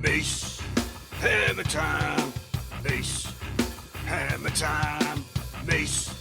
Mace Hammertime. Mace Hammertime. Mace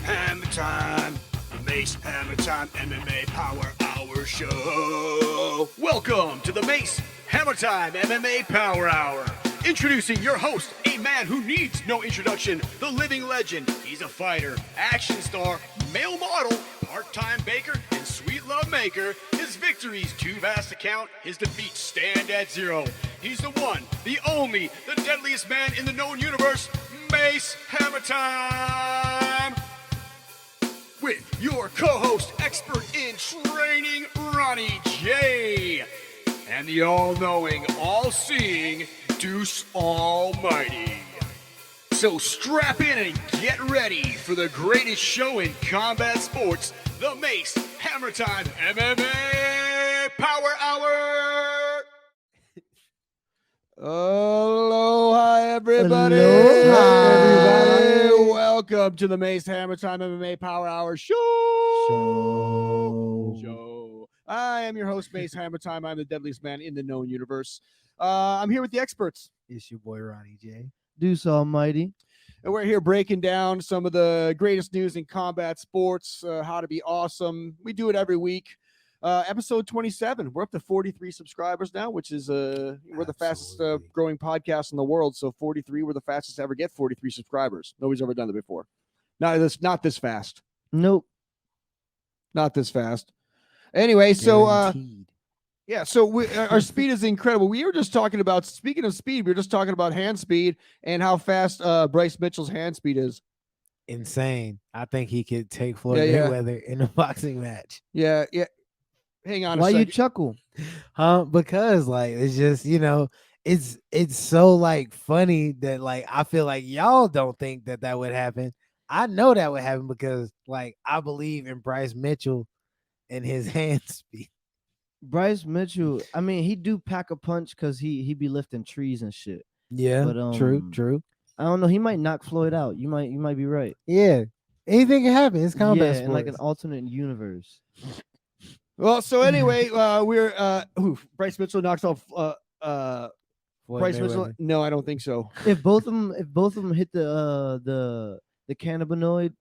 Hammertime. The Mace Hammertime MMA Power Hour Show. Welcome to the Mace Hammertime MMA Power Hour. Introducing your host, a man who needs no introduction, the living legend. He's a fighter, action star, male model, part-time baker, and sweet love maker. His victories too vast to count, his defeats stand at zero. He's the one, the only, the deadliest man in the known universe, Mace Hammertime. With your co-host, expert in training, Ronnie J. And the all-knowing, all-seeing Deuce Almighty. So strap in and get ready for the greatest show in combat sports, the Mace Hammertime MMA Power Hour. Aloha, everybody. Aloha, everybody. Welcome to the Mace Hammertime MMA Power Hour Show. I am your host, Mace Hammertime. I'm the deadliest man in the known universe. I'm here with the experts. It's your boy Ronnie J. Deuce Almighty. And we're here breaking down some of the greatest news in combat sports, how to be awesome. We do it every week. Episode 27. We're up to 43 subscribers now, which is we're the fastest growing podcast in the world. So 43, we're the fastest to ever get 43 subscribers. Nobody's ever done it before. Not this fast. Nope. Not this fast. Anyway, so yeah, so our speed is incredible. We were just talking about, speaking of speed, we were just talking about hand speed and how fast Bryce Mitchell's hand speed is. Insane. I think he could take Floyd Yeah. Mayweather in a boxing match. Yeah. Hang on. Why a you second. chuckle? Because like it's just, it's so like funny that like I feel like y'all don't think that would happen. I know that would happen because like I believe in Bryce Mitchell and his hand speed. Bryce Mitchell, I mean, he do pack a punch because he be lifting trees and shit. Yeah, But, true. I don't know. He might knock Floyd out. You might be right. Yeah, anything can happen. It's combat Yeah, in like an sports. alternate universe. Well, so anyway, we're Bryce Mitchell knocks off Floyd Bryce Mitchell. Mayweather. No, I don't think so. If both of them hit the cannabinoid,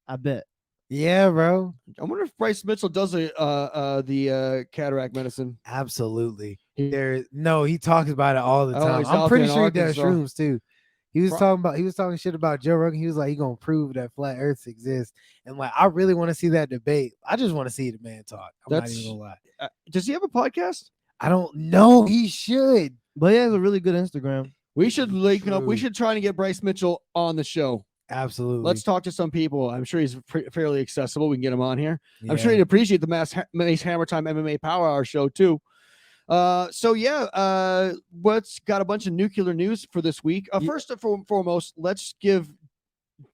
I bet. Yeah, bro. I wonder if Bryce Mitchell does the cataract medicine. Absolutely. He talks about it all the Oh, time. he's I'm out pretty there in sure he does Arkansas. shrooms too. He was talking shit about Joe Rogan. He was like, he gonna prove that flat earths exist. And like, I really want to see that debate. I just want to see the man talk. I'm not even gonna lie. Does he have a podcast? I don't know. He should. But he has a really good Instagram. We should link up. We True. should try to get Bryce Mitchell on the show. Absolutely. Let's talk to some people. I'm sure he's fairly accessible. We can get him on here. I'm sure Yeah. he'd appreciate the Mace Hammertime MMA Power Hour show too. What's got a bunch of nuclear news for this week? First and foremost, let's give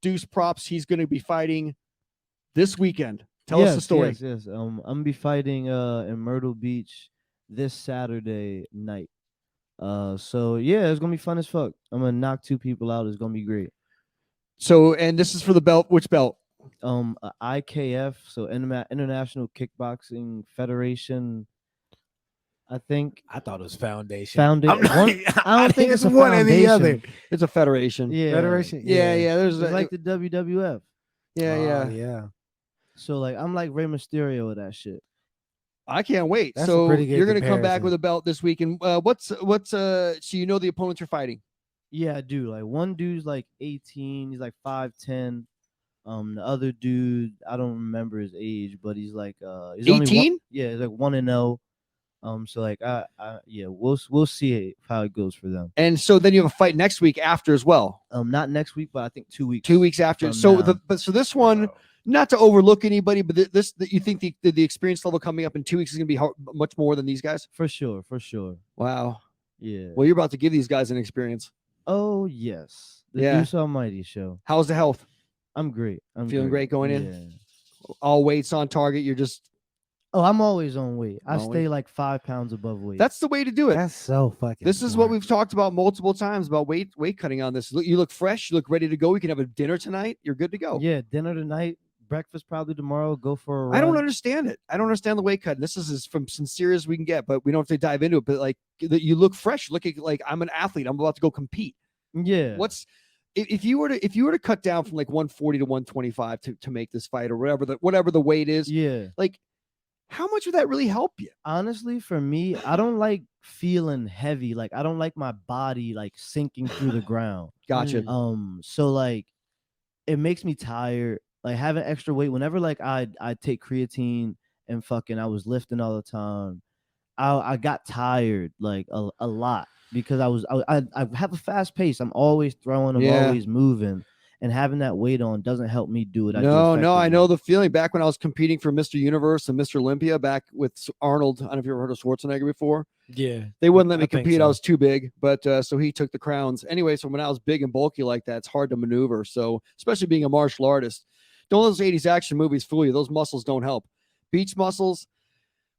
Deuce props. He's going to be fighting this weekend. Tell us the story. Yes. I'm gonna be fighting in Myrtle Beach this Saturday night. So yeah, it's gonna be fun as fuck. I'm gonna knock 2 people out. It's gonna be great. So, and this is for the belt. Which belt? IKF, so International Kickboxing Federation. I think I thought it was foundation. Foundation. I don't think it's a one or the other. foundation. It's a federation. Yeah, Federation. Yeah. There's It's like the WWF. Yeah. So like I'm like Rey Mysterio with that shit. I can't wait. That's a So pretty good you're going to come back comparison. with a belt this week. And so you know the opponents you're fighting. Yeah, I do. Like one dude's like 18, he's like 5'10". The other dude, I don't remember his age, but he's like he's 18? Yeah, he's like 1-0. So like we'll see how it goes for them. And so then you have a fight next week after as well. Not next week, but I think 2 weeks. 2 weeks after. from So now. so this one, not to overlook anybody, but you think the experience level coming up in 2 weeks is going to be much more than these guys? For sure. Wow. Yeah. Well, you're about to give these guys an experience. Oh yes. The Yeah. Deuce Almighty show. How's the health? I'm great. I'm Feeling great going in? Yeah. All weights on target. You're just Oh, I'm always on weight. I Always? stay like 5 pounds above weight. that's the way to do it. That's so fucking. This is what smart. we've talked about multiple times about weight cutting on this. You look fresh. You look ready to go. We can have a dinner tonight. You're good to go. Yeah, dinner tonight. breakfast probably tomorrow. Go for a run. I don't understand it. I don't understand the weight cut. And this is as from sincere as we can get, but we don't have to dive into it. But like that, you look fresh, looking like I'm an athlete. I'm about to go compete. Yeah. What's if you were to cut down from like 140 to 125 to make this fight or whatever the weight is? Yeah. Like, how much would that really help you? Honestly, for me, I don't like feeling heavy. Like I don't like my body like sinking through the ground. Gotcha. So like it makes me tired. Like having extra weight whenever like I take creatine and fucking I was lifting all the time. I got tired like a lot because I have a fast pace. I'm always throwing, I'm Yeah. always moving, and having that weight on doesn't help me do it. No, I know the feeling. Back when I was competing for Mr. Universe and Mr. Olympia, back with Arnold. I don't know if you ever heard of Schwarzenegger before. Yeah, They wouldn't let me I think compete. I so. was too big, but so he took the crowns. Anyway, so when I was big and bulky like that, it's hard to maneuver. So especially being a martial artist, don't let those 80s action movies fool you. Those muscles don't help. Beach muscles,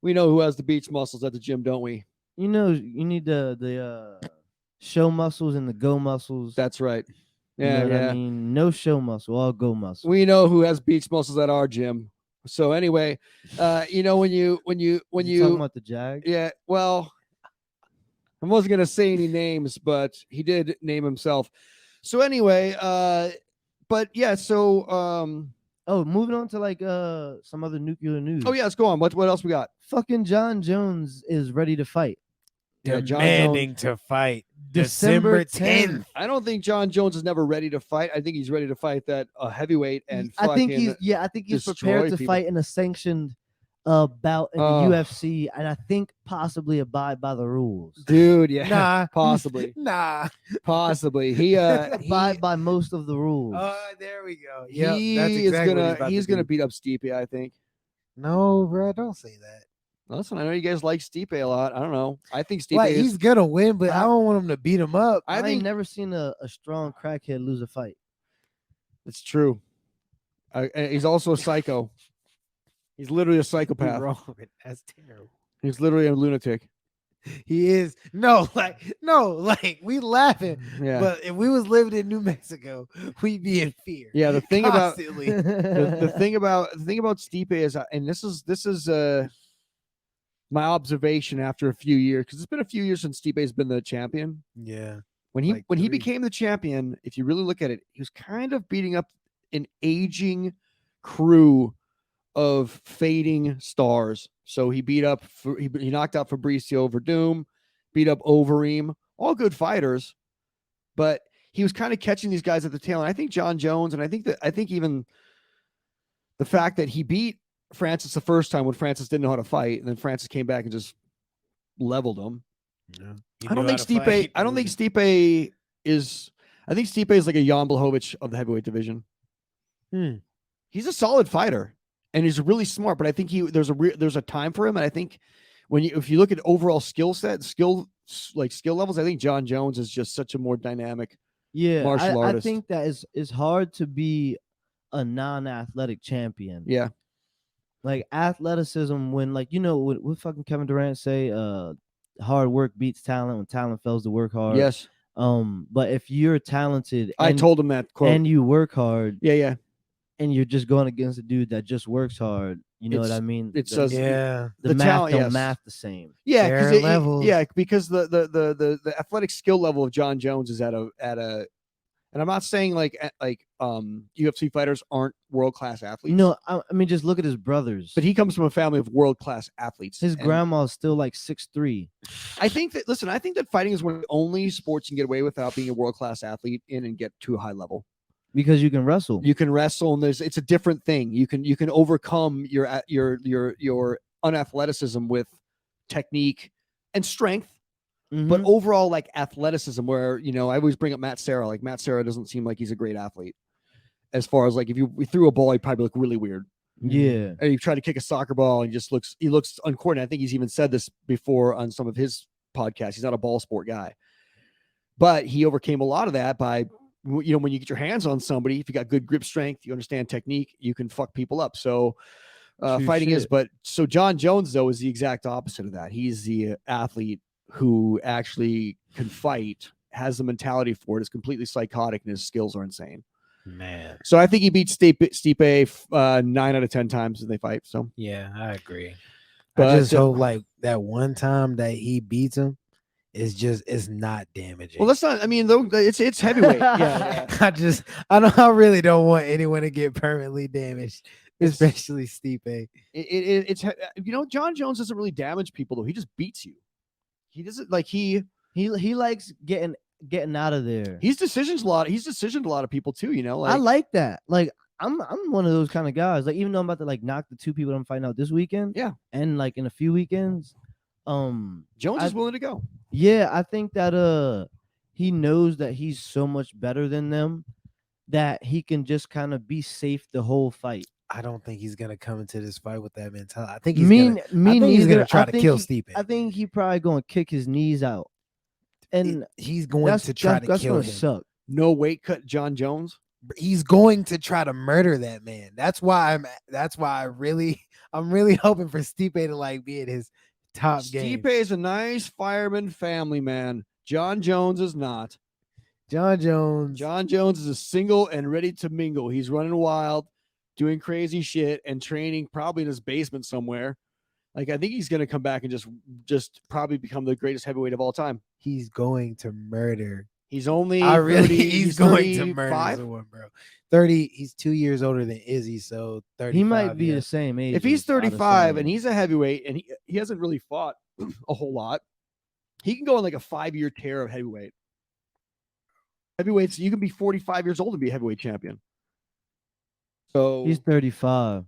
we know who has the beach muscles at the gym, don't we? You know, you need the show muscles and the go muscles. That's right. You Yeah, know what I mean? No show muscle, all go muscle. We know who has beach muscles at our gym. So anyway, you know when you talking about the Jag? yeah, well, I wasn't gonna say any names, but he did name himself. So anyway, but yeah, so Oh, moving on to like some other nuclear news. oh yeah, let's go on. What else we got? Fucking John Jones is ready to fight. Yeah, John demanding to fight December December 10th. I don't think John Jones is never ready to fight. I think he's ready to fight that heavyweight and I think fucking he's destroy prepared to people. fight in a sanctioned bout in the UFC, and I think possibly abide by the rules. Dude, yeah, Nah, possibly, nah. possibly. He abide by most of the rules. There we go. Yeah, he that's exactly what he's to gonna do. beat up Stipe. I think. No, bro, don't say that. Listen, I know you guys like Stipe a lot. I don't know. I think Stipe Like is. he's gonna win, but I don't want him to beat him up. I I ain't think never seen a strong crackhead lose a fight. it's true. He's also a psycho. He's literally a You're psychopath. wrong. That's terrible. He's literally a lunatic. He is no, like we laughing, Yeah. but if we was living in New Mexico, we'd be in fear. Yeah. The thing about Constantly. the thing about Stipe is, and this is my observation after a few years, because it's been a few years since Stipe's been the champion. Yeah. When he Like when he 3. became the champion, if you really look at it, he was kind of beating up an aging crew of fading stars. So he beat up he knocked out Fabricio Verdum, beat up Overeem, all good fighters, but he was kind of catching these guys at the tail. And I think John Jones, and I think even the fact that he beat Francis the first time when Francis didn't know how to fight, and then Francis came back and just leveled him. Yeah. I don't think Stipe is. I think Stipe is like a Jan Blachowicz of the heavyweight division. He's a solid fighter, and he's really smart. But I think there's a time for him, and I think if you look at overall skill levels, I think John Jones is just such a more dynamic martial artist. I think that it's hard to be a non-athletic champion. Yeah. Like athleticism, when like what fucking Kevin Durant say, hard work beats talent when talent fails to work hard. Yes. But if you're talented, I told him that quote, and you work hard, yeah, and you're just going against a dude that just works hard, you know what I mean? It says the the math talent, don't yes. math the same. Yeah, Different levels. because the athletic skill level of John Jones is at a, and I'm not saying like UFC fighters aren't world class athletes. No, I mean just look at his brothers. But he comes from a family of world class athletes. His and grandma's still like 6'3". I think that fighting is one of the only sports you can get away without being a world class athlete in and get to a high level. Because you can wrestle. You can wrestle, and it's a different thing. You can overcome your unathleticism with technique and strength. But overall, like athleticism, where I always bring up Matt Serra. Like Matt Serra doesn't seem like he's a great athlete. As far as like if we threw a ball, he'd probably look really weird. Yeah. And you try to kick a soccer ball, and he looks uncoordinated. I think he's even said this before on some of his podcasts. He's not a ball sport guy, but he overcame a lot of that by when you get your hands on somebody. If you got good grip strength, you understand technique, you can fuck people up. So fighting is, but so John Jones though is the exact opposite of that. He's the athlete who actually can fight, has the mentality for it, is completely psychotic, and his skills are insane. Man. So I think he beats Stipe 9 out of 10 times when they fight. So Yeah, I agree. But, I just hope like that one time that he beats him is just it's not damaging. well, that's not. I mean, though it's heavyweight. Yeah. I really don't want anyone to get permanently damaged, especially Stipe. It's John Jones doesn't really damage people though. He just beats you. He doesn't like he likes getting out of there. He's decisioned a lot of people too. I like that. Like I'm one of those kind of guys. Like even though I'm about to like knock the 2 people I'm fighting out this weekend. Yeah. And like in a few weekends, Jones is willing to go. Yeah, I think that he knows that he's so much better than them that he can just kind of be safe the whole fight. I don't think he's gonna come into this fight with that mentality. I think he's gonna try to kill Stipe. I think he probably gonna kick his knees out, and he's going to try to kill him. Suck. No weight cut, John Jones. He's going to try to murder that man. That's why I'm really hoping for Stipe to like be at his top game. Stipe is a nice fireman family man. John Jones is not. John Jones is a single and ready to mingle. He's running wild, doing crazy shit, and training probably in his basement somewhere. Like I think he's gonna come back and just probably become the greatest heavyweight of all time. He's going to murder. He's only he's going to 35? murder someone, bro. 30. He's 2 years older than Izzy, so 35. He might be the same age. If he's 35 and he's a heavyweight and he hasn't really fought a whole lot, he can go on like a 5-year tear of heavyweight. Heavyweights, you can be 45 years old and be a heavyweight champion. So he's 35.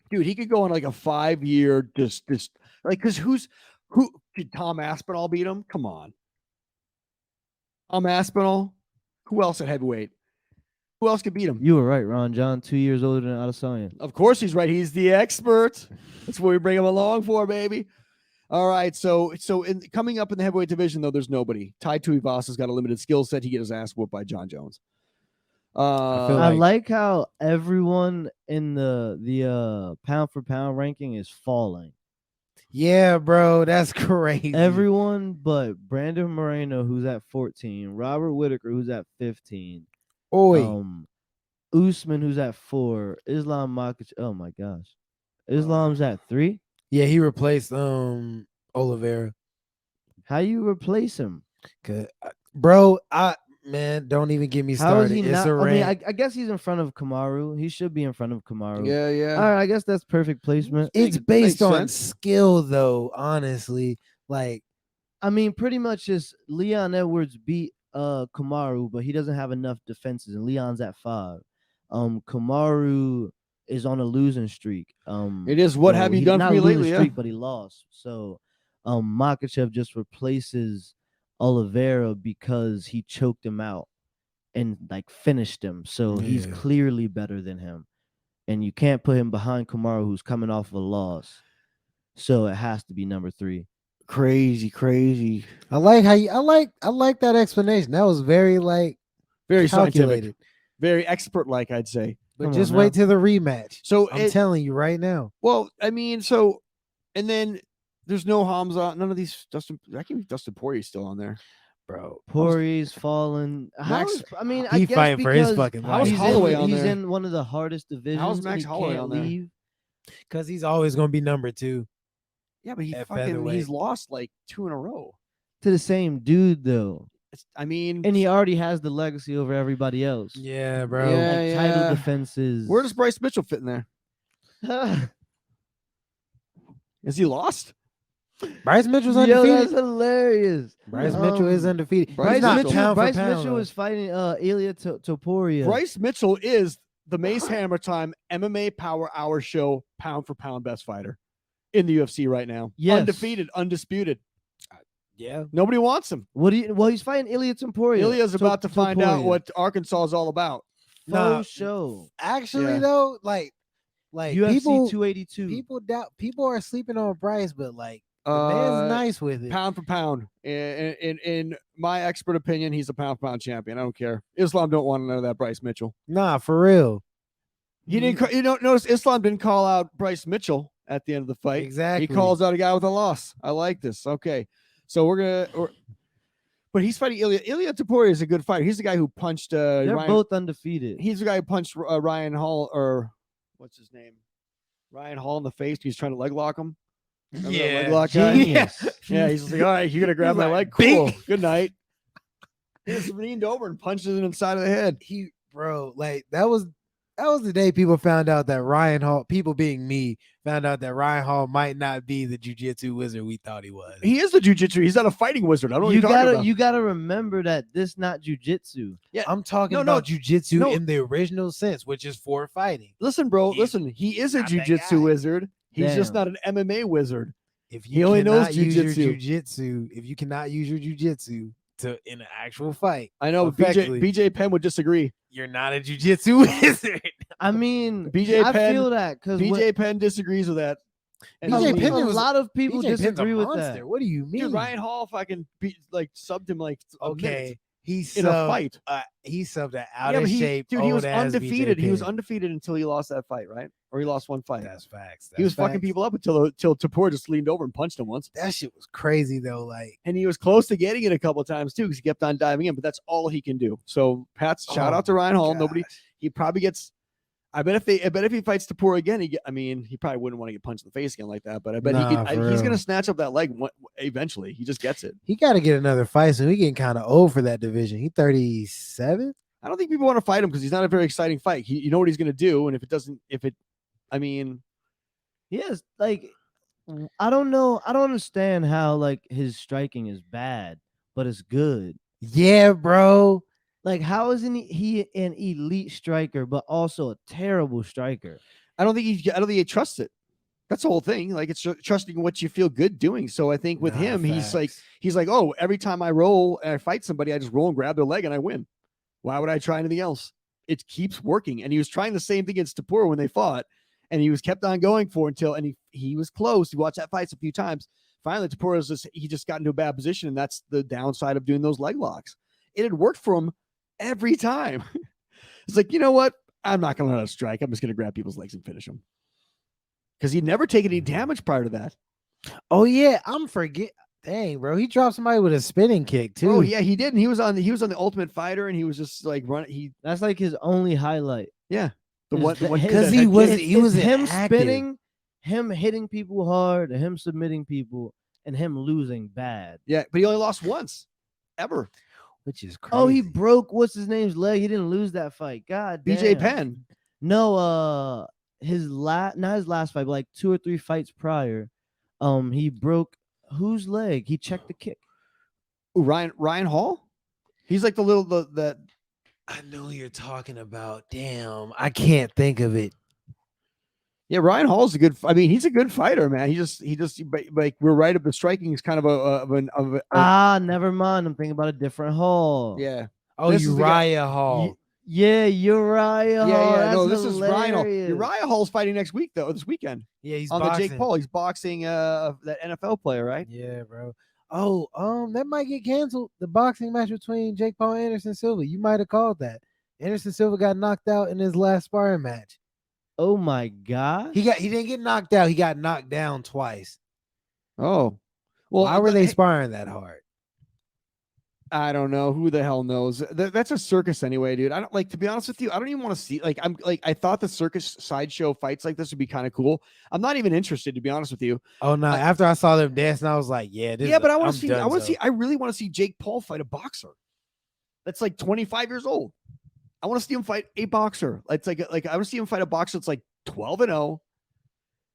Dude, he could go on like a 5-year just like because who did Tom Aspinall beat him? Come on. Tom Aspinall. Who else at heavyweight? Who else could beat him? You were right, Ron John, 2 years older than Adesanya. Of course he's right. He's the expert. That's what we bring him along for, baby. All right. So coming up in the heavyweight division, though, there's nobody. Tai Tuivasa's got a limited skill set. He get his ass whooped by John Jones. I like how everyone in the pound for pound ranking is falling. Yeah, bro, that's crazy. Everyone but Brandon Moreno, who's at 14, Robert Whitaker, who's at 15, Usman, who's at 4, Islam Makhachev. Oh my gosh, Islam's at 3. Yeah, he replaced Oliveira. How you replace him? Bro, man, don't even get me started. How is he it's not? a I mean, rant. I guess he's in front of Kamaru. He should be in front of Kamaru. Yeah. All right, I guess that's perfect placement. It's based on skill, though. Honestly, like, I mean, pretty much just Leon Edwards beat Kamaru, but he doesn't have enough defenses, and Leon's at 5. Kamaru is on a losing streak. It is what have you done for me lately? Streak, but he lost. So, Makhachev just replaces Oliveira because he choked him out and like finished him. So he's clearly better than him, and you can't put him behind Kamaru, who's coming off of a loss. So it has to be number 3. Crazy. I like how I like that explanation. That was very scientific, very expert like, I'd say. But just wait till the rematch. So I'm telling you right now. Well, I mean, and then there's no Hamza. None of these Dustin. I think Dustin Poirier's still on there, bro. Poirier's fallen. I he guess fighting for his fucking life. How's Holloway on he's there? in one of the hardest divisions. How's Max Holloway on there? Because he's always going to be number 2. Yeah, but he's lost like 2 in a row to the same dude though. And he already has the legacy over everybody else. Yeah, bro. Title defenses. Where does Bryce Mitchell fit in there? Is he lost? Bryce Mitchell's undefeated. That's hilarious. Bryce Mitchell is undefeated. Bryce Mitchell is fighting Ilia Topuria. Bryce Mitchell is the Mace Hammertime MMA Power Hour Show pound for pound best fighter in the UFC right now. Yes. Undefeated, undisputed. Yeah. Nobody wants him. He's fighting Ilia Topuria. Ilia's about to find out what Arkansas is all about. Show. Actually, though, like UFC people, 282. People are sleeping on Bryce, but like the man's nice with it. Pound for pound. In my expert opinion, he's a pound for pound champion. I don't care. Islam don't want to know that Bryce Mitchell. Nah, for real. He didn't. You don't notice Islam didn't call out Bryce Mitchell at the end of the fight. Exactly. He calls out a guy with a loss. I like this. Okay. So we're But he's fighting Ilya. Ilya Taporia is a good fighter. He's the guy who punched They're Ryan. both undefeated. He's the guy who punched Ryan Hall, or what's his name? Ryan Hall in the face. He's trying to leg lock him. Remember that leg lock guy? Genius. Yeah, he's just like, all right, you're gonna grab He's my like, leg. Cool. Good night. He just leaned over and punched him in the side of the head. Bro, like that was the day people found out that Ryan Hall, people being me, found out that Ryan Hall might not be the jiu-jitsu wizard we thought he was. He is the jujitsu. He's not a fighting wizard. I don't know what you're talking about. You gotta remember that this not jujitsu. Yeah, I'm talking No, about jiu-jitsu no. in the original sense, which is for fighting. Listen, bro. He's Listen, he is a not that guy. jujitsu wizard. He's just Damn. not an MMA wizard. If He you only knows cannot use your jiu-jitsu. jiu-jitsu, if you cannot use your jiu-jitsu to in an actual fight, I know, but effectively, BJ Penn would disagree. you're not a jiu-jitsu wizard. I mean, BJ I Penn- feel that because BJ Penn disagrees with that. And BJ a Penn was- lot of people BJ Penn's a disagree with monster. that. What do you mean? Dude, Ryan Hall fucking subbed him like a minute Okay, he in a subbed. fight. He subbed an out Yeah, of but shape. dude, he was old-ass BJ undefeated. He was Penn. undefeated until he lost that fight, right? Or he lost one fight. That's facts. He was That's fucking facts. people up until Tapor just leaned over and punched him once. That shit was crazy though. Like, And he was close to getting it a couple of times too, because he kept on diving in. But that's all he can do. So Pat's shout oh out to Ryan Hall. my Nobody. gosh. He probably gets. I bet if he fights Tapor again, he probably wouldn't want to get punched in the face again like that. But I bet Nah, for he's real. gonna snatch up that leg eventually. He just gets it. He got to get another fight soon. He getting kind of old for that division. He 37. I don't think people want to fight him because he's not a very exciting fight. You know what he's gonna do, and I mean, Yes, like I don't know. I don't understand how like his striking is bad, but it's good. Yeah, bro. Like, how isn't he an elite striker, but also a terrible striker? I don't think he trusts it. That's the whole thing. Like, it's trusting what you feel good doing. So I think with Nah, him, he's facts. like, oh, every time I roll and I fight somebody, I just roll and grab their leg and I win. Why would I try anything else? It keeps working. And he was trying the same thing against Tapur when they fought, and he was kept on going for until, and he was close. He watched that fight a few times. Finally, Tapur just got into a bad position, and that's the downside of doing those leg locks. It had worked for him every time. It's like, you know what? I'm not going to let him strike. I'm just going to grab people's legs and finish them. Because he'd never taken any damage prior to that. Oh yeah, Dang, bro, he dropped somebody with a spinning kick too. Oh yeah, he did. And he was on the Ultimate Fighter, and he was just like running. That's like his only highlight. The Is one the- because that he head was kick. he was him inactive. spinning, him hitting people hard, him submitting people, and him losing bad. Yeah, but he only lost once, ever. which is crazy. Oh, he broke what's his name's leg. He didn't lose that fight. God damn. BJ Penn. No, not his last fight, but like 2 or 3 fights prior. He broke whose leg? He checked the kick. Ooh, Ryan Hall. He's like the I know who you're talking about. Damn, I can't think of it. yeah. Ryan Hall's a good. I mean, he's a good fighter, man. He just like we're right. Of the striking is kind of Never mind. I'm thinking about a different Hall. yeah. Oh, This is the guy- Uriah Hall. Yeah, Uriah Hall. Yeah. No, That's this is Ryan Hall. hilarious. Uriah Hall's fighting next week though. This weekend Yeah, he's on boxing. the Jake Paul. He's boxing that NFL player, right? Yeah, bro. Oh, that might get canceled. The boxing match between Jake Paul and Anderson Silva. You might have called that. Anderson Silva got knocked out in his last sparring match. Oh my god. He didn't get knocked out. He got knocked down twice. Oh, well, Why were they sparring that hard? I don't know. Who the hell knows? That's a circus anyway, dude. I don't like, to be honest with you, I don't even want to see, I thought the circus sideshow fights like this would be kind of cool. I'm not even interested, to be honest with you. Oh no! After I saw them dancing, I was like, "Yeah, this Yeah, is but I I'm want to see, donezo. I really want to see Jake Paul fight a boxer that's like 25 years old. I want to see him fight a boxer. It's like I want to see him fight a boxer that's like 12-0.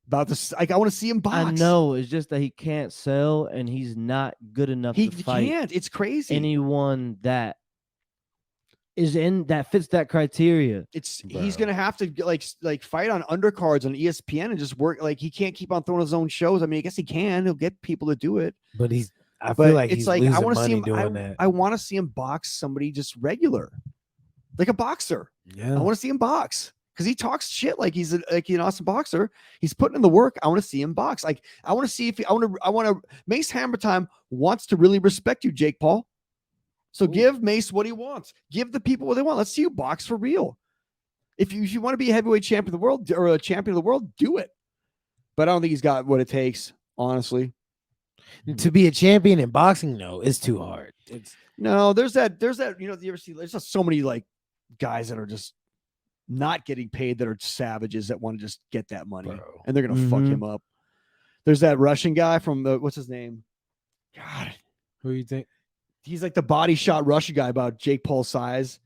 About this, like, I want to see him box. I know. It's just that he can't sell and he's not good enough He to fight can't. It's crazy. anyone that fits that criteria. He's Bro. gonna have to like fight on undercards on ESPN and just work. Like, he can't keep on throwing his own shows. I mean, I guess he can. He'll get people to do it. But I But feel like it's he's like, losing I want to see money him. doing that. I want to see him box somebody just regular, like a boxer. Yeah, I want to see him box because he talks shit like he's like an awesome boxer. He's putting in the work. I want to see him box. Like, I want to see if I want to. Mace Hammertime wants to really respect you, Jake Paul. So Ooh. give Mace what he wants. Give the people what they want. Let's see you box for real. If you want to be a heavyweight champion of the world or a champion of the world, do it. But I don't think he's got what it takes, honestly. To be a champion in boxing, no, it's too hard. It's No, there's that. You know, you ever see? There's just so many like guys that are just not getting paid that are savages that want to just get that money, Bro. and they're gonna fuck him up. There's that Russian guy from what's his name? God, who you think? he's like the body shot Russian guy about Jake Paul's size.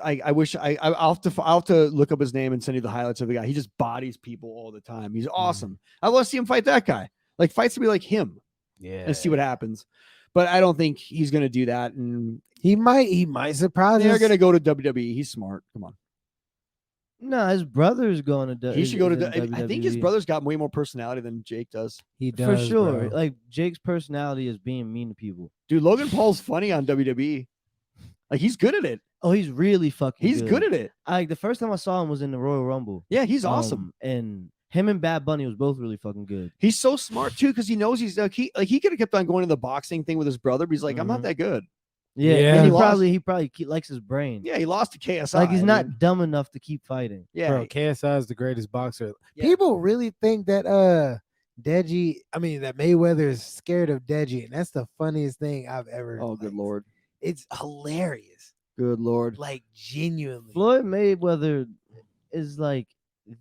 I'll have to look up his name and send you the highlights of the guy. He just bodies people all the time. He's awesome. I want to see him fight that guy. Like fight somebody like him. Yeah, And see what happens. But I don't think he's gonna do that. And he might surprise they're us. gonna go to WWE. He's smart. Come on. No, his brother's going to. He should go to. I think his WWE. brother's got way more personality than Jake does. He for does sure. bro. Like Jake's personality is being mean to people. Dude, Logan Paul's funny on WWE. Like he's good at it. Oh, he's really fucking. He's good at it. Like the first time I saw him was in the Royal Rumble. Yeah, he's awesome. And him and Bad Bunny was both really fucking good. He's so smart too because he knows he's like he could have kept on going to the boxing thing with his brother, but he's like, I'm not that good. Yeah, Yeah. and He he probably likes his brain. Yeah, he lost to KSI. Like he's I not mean, dumb enough to keep fighting. yeah, Bro, KSI is the greatest boxer. Yeah. People really think that that Mayweather is scared of Deji, and that's the funniest thing I've ever. Oh, good lord. It's hilarious. Good lord. Like genuinely. Floyd Mayweather is like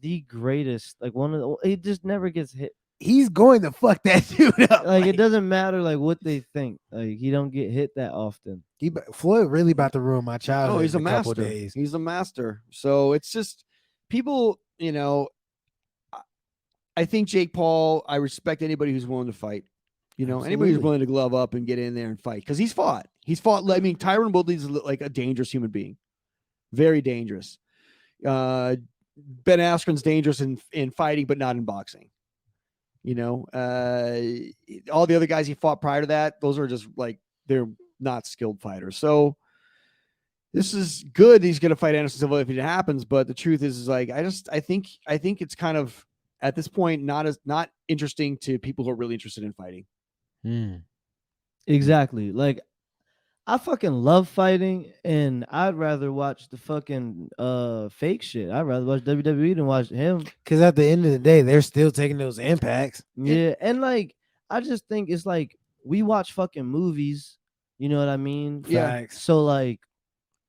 the greatest. Like one of the. He just never gets hit. He's going to fuck that dude up. Like it doesn't matter like what they think. Like he don't get hit that often. Floyd really about to ruin my childhood. Oh, he's a in couple master. days. He's a master. So it's just people, you know. I think Jake Paul, I respect anybody who's willing to fight. You know, anybody who's Absolutely. willing to glove up and get in there and fight because he's fought. He's fought. I mean, Tyron Woodley's like a dangerous human being, very dangerous. Ben Askren's dangerous in fighting, but not in boxing. You know, all the other guys he fought prior to that, those are just like they're not skilled fighters. So this is good. He's going to fight Anderson Silva if it happens. But the truth is like I think it's kind of at this point not interesting to people who are really interested in fighting. Exactly. Like I fucking love fighting, and I'd rather watch the fucking fake shit. I'd rather watch WWE than watch him. Because at the end of the day, they're still taking those impacts. Yeah, and like I just think it's like we watch fucking movies. You know what I mean? Yeah. Facts. So like,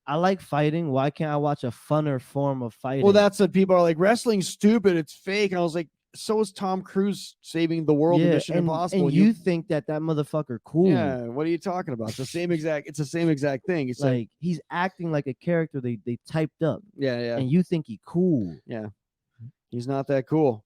I like fighting. Why can't I watch a funner form of fighting? Well, that's what people are like. Wrestling's stupid. It's fake. And I was like, so is Tom Cruise saving the world in Mission Impossible. And you think that motherfucker cool? Yeah. What are you talking about? It's the same exact. It's the same exact thing. It's like, He's acting like a character they typed up, yeah. and you think he cool. He's not that cool.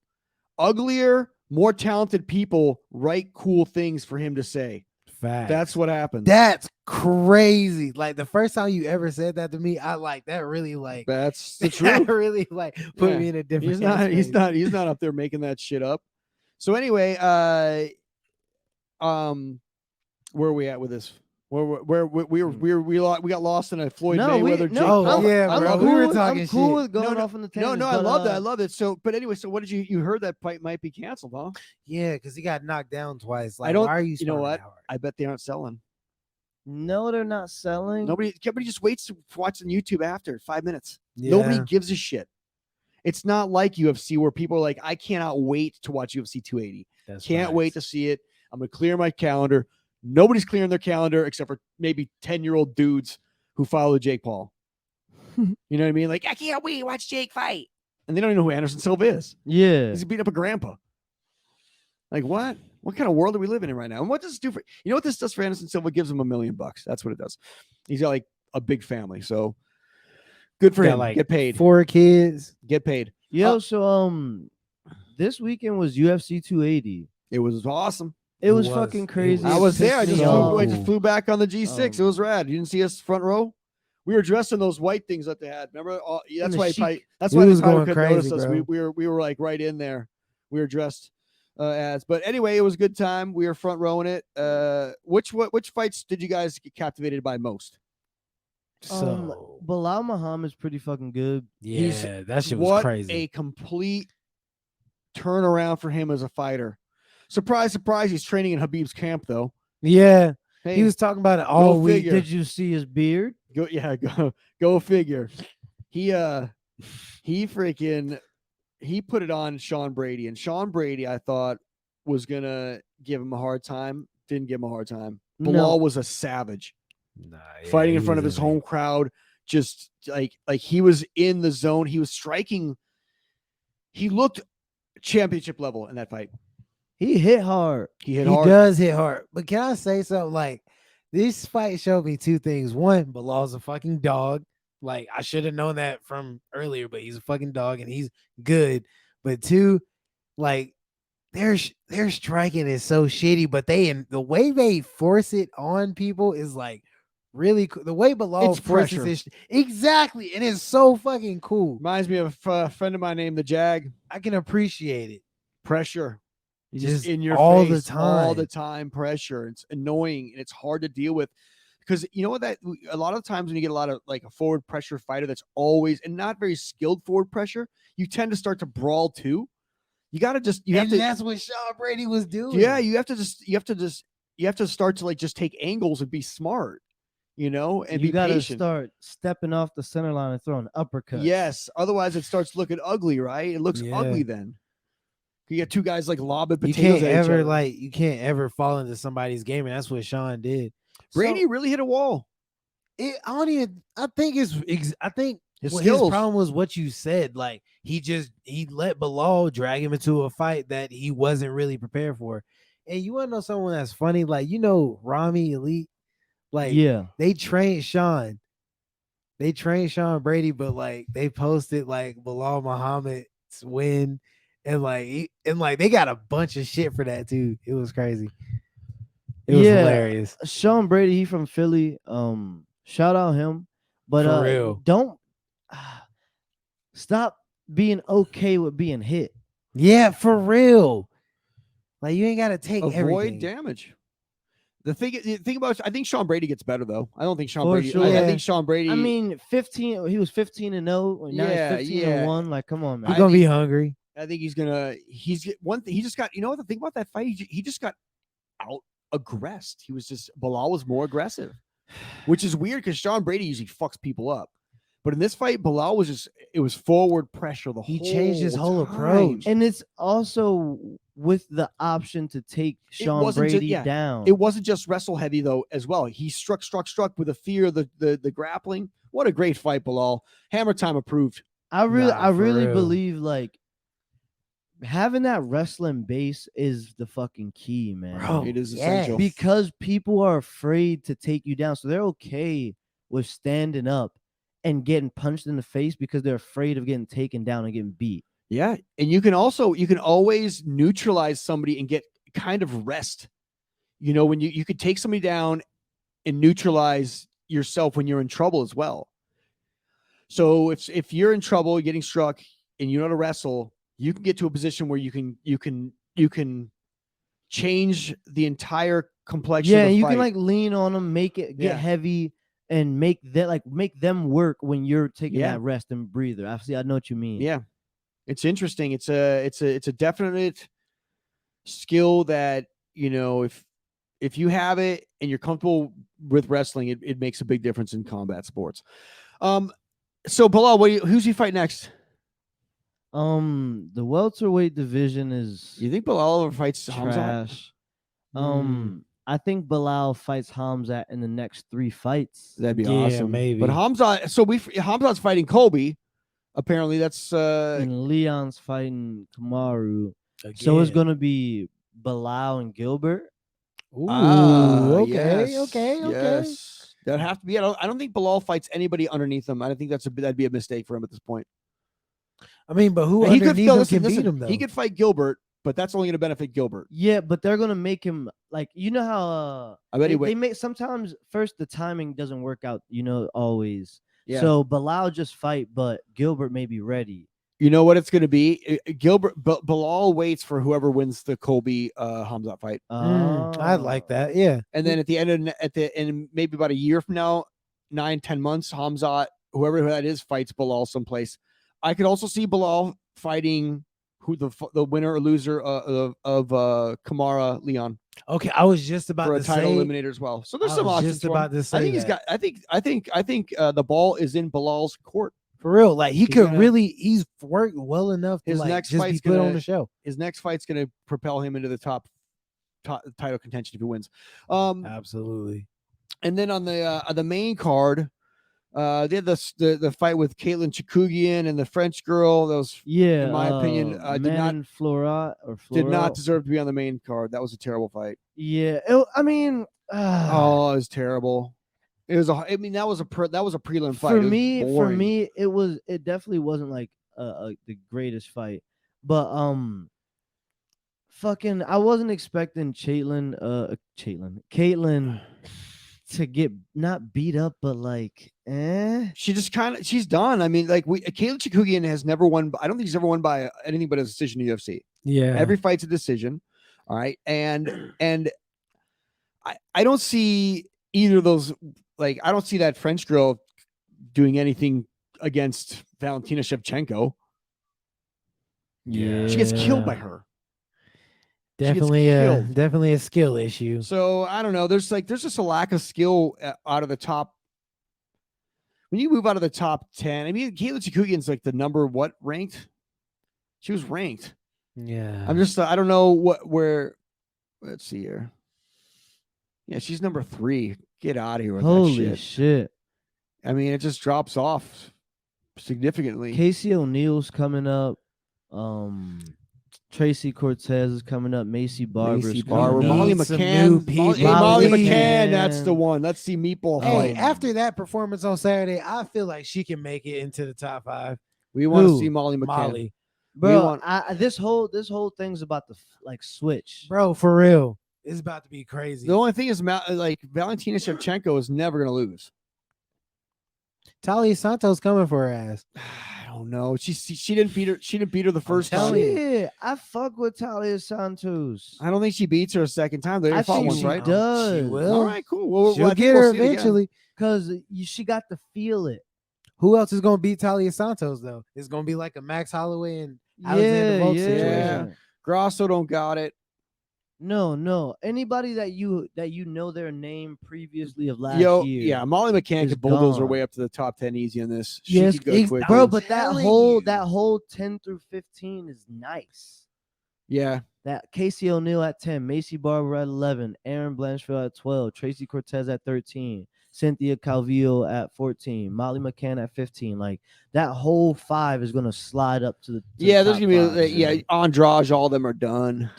Uglier, more talented people write cool things for him to say. Facts. That's what happens. That's crazy. Like the first time you ever said that to me, I like that really like That's the that truth. really like put Yeah. me in a different. He's not up there making that shit up. So anyway, where are we at with this? Where we got lost in a Floyd Mayweather. Jake Oh, Paul. yeah, I'm bro. cool We were with- talking I'm cool shit. with going off on the tangents. No, I but, love that. I love it. So, but anyway, so what did you heard that fight might be canceled, huh? Yeah, because he got knocked down twice. Like, I don't. Why are you? You know sparring what? that hard? I bet they aren't selling. No, they're not selling. Everybody just waits to watch on YouTube after 5 minutes. Yeah. Nobody gives a shit. It's not like UFC where people are like, I cannot wait to watch UFC 280. That's Can't facts. wait to see it. I'm gonna clear my calendar. Nobody's clearing their calendar except for maybe 10-year-old dudes who follow Jake Paul. You know what I mean? Like, I can't wait to watch Jake fight. And they don't even know who Anderson Silva is. Yeah. He's beat up a grandpa. Like, what? What kind of world are we living in right now? And what does this do for you know what this does for Anderson Silva? Gives him $1 million. That's what it does. He's got like a big family. So good for Got, him. like, Get paid. 4 kids. Get paid. Yo, so this weekend was UFC 280. It was awesome. It was was. fucking It crazy. was. I was there. I Pissed just me flew, off. I just flew back on the G6. It was rad. You didn't see us front row. We were dressed in those white things that they had. Remember? That's the why. chic. That's We why was they probably going couldn't notice crazy, us. bro. We were like right in there. We were dressed as. But anyway, it was a good time. We were front rowing it. Which fights did you guys get captivated by most? So Bilal Muhammad's pretty fucking good. yeah, that shit was What crazy. a complete turnaround for him as a fighter. Surprise, surprise! He's training in Habib's camp though. Yeah, Hey, he was talking about it all week. figure. Did you see his beard? Go figure. He freaking he put it on Sean Brady, and Sean Brady I thought was gonna give him a hard time. Didn't give him a hard time. No. Bilal was a savage, Nah, fighting in he front of was his home crowd. Just like he was in the zone. He was striking. He looked championship level in that fight. He hit hard. He hit He hard. does hit hard. But can I say something? Like, this fight showed me two things. One, Bilal's a fucking dog. Like, I should have known that from earlier, but he's a fucking dog and he's good. But two, like, their striking is so shitty, but the way they force it on people is like really cool. The way Bilal It's forces pressure. it, exactly, and it's so fucking cool. Reminds me of a friend of mine named the Jag. I can appreciate it. Pressure. Just in your all face, the all the time. time. Pressure. It's annoying and it's hard to deal with because you know what, that a lot of times when you get a lot of like a forward pressure fighter that's always and not very skilled forward pressure, you tend to start to brawl too. You got to just And that's what Sean Brady was doing. yeah, you have to start to like just take angles and be smart, you know, and You be gotta patient. start stepping off the center line and throwing uppercuts. Yes, otherwise it starts looking ugly, right? It looks Yeah. ugly then. You get two guys like lobbing You potatoes can't at each ever other. you can't ever fall into somebody's game, and that's what Sean did. Brady So, really hit a wall. I think I think His his skills. problem was what you said. Like he let Bilal drag him into a fight that he wasn't really prepared for. And you want to know someone that's funny? Like, Rami Elite, like Yeah. they trained Sean Brady, but like they posted like Bilal Muhammad's win, and they got a bunch of shit for that too. It was crazy. It was Yeah. hilarious. Sean Brady, he from Philly. Shout out him. But For real. don't stop being okay with being hit. Yeah, for real. Like, you ain't gotta take Avoid everything. damage. The thing about I think Sean Brady gets better though. I don't think Sean For Brady. sure. I Yeah. think Sean Brady. I mean, 15. He was 15-0. Now Yeah, he's 15 yeah. and 1. Like, come on, man. He's gonna be hungry. I think he's gonna. He's one thing. He just got. You know what the thing about that fight? He just got out aggressed. He was just Bilal was more aggressive, which is weird because Sean Brady usually fucks people up. But in this fight, Bilal was just. It was forward pressure the He whole changed his whole time. approach. And it's also with the option to take Sean wasn't ju- Brady yeah, down. It wasn't just wrestle heavy though as well. He struck with the fear of the grappling. What a great fight, Bilal. Hammer time approved. I really, Nah, for real. believe like having that wrestling base is the fucking key, man. Bro, It is yes. essential. Because people are afraid to take you down, so they're okay with standing up and getting punched in the face because they're afraid of getting taken down and getting beat. Yeah, and you can always neutralize somebody and get kind of rest. You know, when you could take somebody down and neutralize yourself when you're in trouble as well. So if you're in trouble, getting struck, and you know how to wrestle, you can get to a position where you can change the entire complexion. Yeah, of the you fight. can like lean on them, make it get Yeah. heavy, and make them work when you're taking Yeah. that rest and breather. I know what you mean. Yeah, it's interesting. It's a definite skill that, you know, if you have it and you're comfortable with wrestling, it makes a big difference in combat sports. So Bilal, who's you fight next? The welterweight division is You think Bilal ever fights Hamzat? trash. I think Bilal fights Hamzat in the next 3 fights. That'd be Yeah, awesome. maybe. But Hamzat, so Hamzat's fighting Colby. Apparently, that's And Leon's fighting Kamaru. So it's gonna be Bilal and Gilbert. Ooh, yes, okay. yes. That'd have to be. I don't think Bilal fights anybody underneath him. I don't think that'd be a mistake for him at this point. I mean, but who He could underneath him listen, can beat him though? He could fight Gilbert, but that's only going to benefit Gilbert. Yeah, but they're gonna make him like how I bet they make sometimes first the timing doesn't work out, always. Yeah. So Bilal just fight, but Gilbert may be ready. You know what it's going to be? Bilal waits for whoever wins the Colby Hamzat fight, I like that. Yeah. and then at the end, maybe about a year from now, 9-10 months, Hamzat, whoever that is, fights Bilal someplace. I could also see Bilal fighting who the winner or loser of Kamara Leon Okay, I was just about for a to title say. eliminator as well. So there's I some was options. just for him. about to say I think he's that. got. I think the ball is in Bilal's court. For real, like he He's could gonna- really. He's worked well enough to His like next just be fight's put on gonna- the show. His next fight's going to propel him into the top title contention if he wins. Absolutely. And then on the main card, they had the fight with Caitlin Chikugian and the French girl. That was, Yeah, in my opinion, Flora did not deserve to be on the main card. That was a terrible fight. Yeah, I mean, Oh, it was terrible. It was that was a prelim fight. For me, it definitely wasn't like the greatest fight, but fucking, I wasn't expecting Caitlin to get not beat up, but like, she's done. I mean, like Caitlin Chikugian has never won. I don't think she's ever won by anything but a decision in UFC. Yeah. Every fight's a decision. All right. And I don't see either of those. Like, I don't see that French girl doing anything against Valentina Shevchenko. Yeah. She gets killed by her. Definitely a skill issue. So I don't know. There's just a lack of skill out of the top. When you move out of the top 10, I mean, Caitlin Chikugian's like the number ranked? She was ranked. Yeah. I'm just, I don't know where, let's see here. Yeah, she's number 3. Get out of here with holy that shit. I mean, it just drops off significantly. Casey O'Neal's coming up. Tracy Cortez is coming up. Macy Barber's coming up. Molly McCann. Molly McCann, that's the one. Let's see Meatball Hey, fight. after that performance on Saturday, I feel like she can make it into the top 5. We want to see Molly McCann. Molly. Bro, this whole thing's about to switch. Bro, for real. It's about to be crazy. The only thing is, like, Valentina Shevchenko is never going to lose. Talia Santos coming for her ass. I don't know. She didn't beat her. She didn't beat her the first time. Yeah, I fuck with Talia Santos. I don't think she beats her a second time. They I fought think once, she right? does. She will. All right, cool. Well, She'll I think get we'll her see it again. eventually. Because she got to feel it. Who else is going to beat Talia Santos, though? It's going to be like a Max Holloway and Alexander Volk situation. Grasso don't got it. No. Anybody that you know their name previously of last year. Yeah, Molly McCann is could bulldoze her gone. way up to the top 10 easy on this. Yes, she could go quickly. bro. But telling that whole 10 through 15 is nice. Yeah. That Casey O'Neal at 10, Macy Barber at 11, Aaron Blanchfield at 12, Tracy Cortez at 13, Cynthia Calvillo at 14, Molly McCann at 15. Like, that whole 5 is gonna slide up to the there's top gonna 5, be Andrade. All of them are done.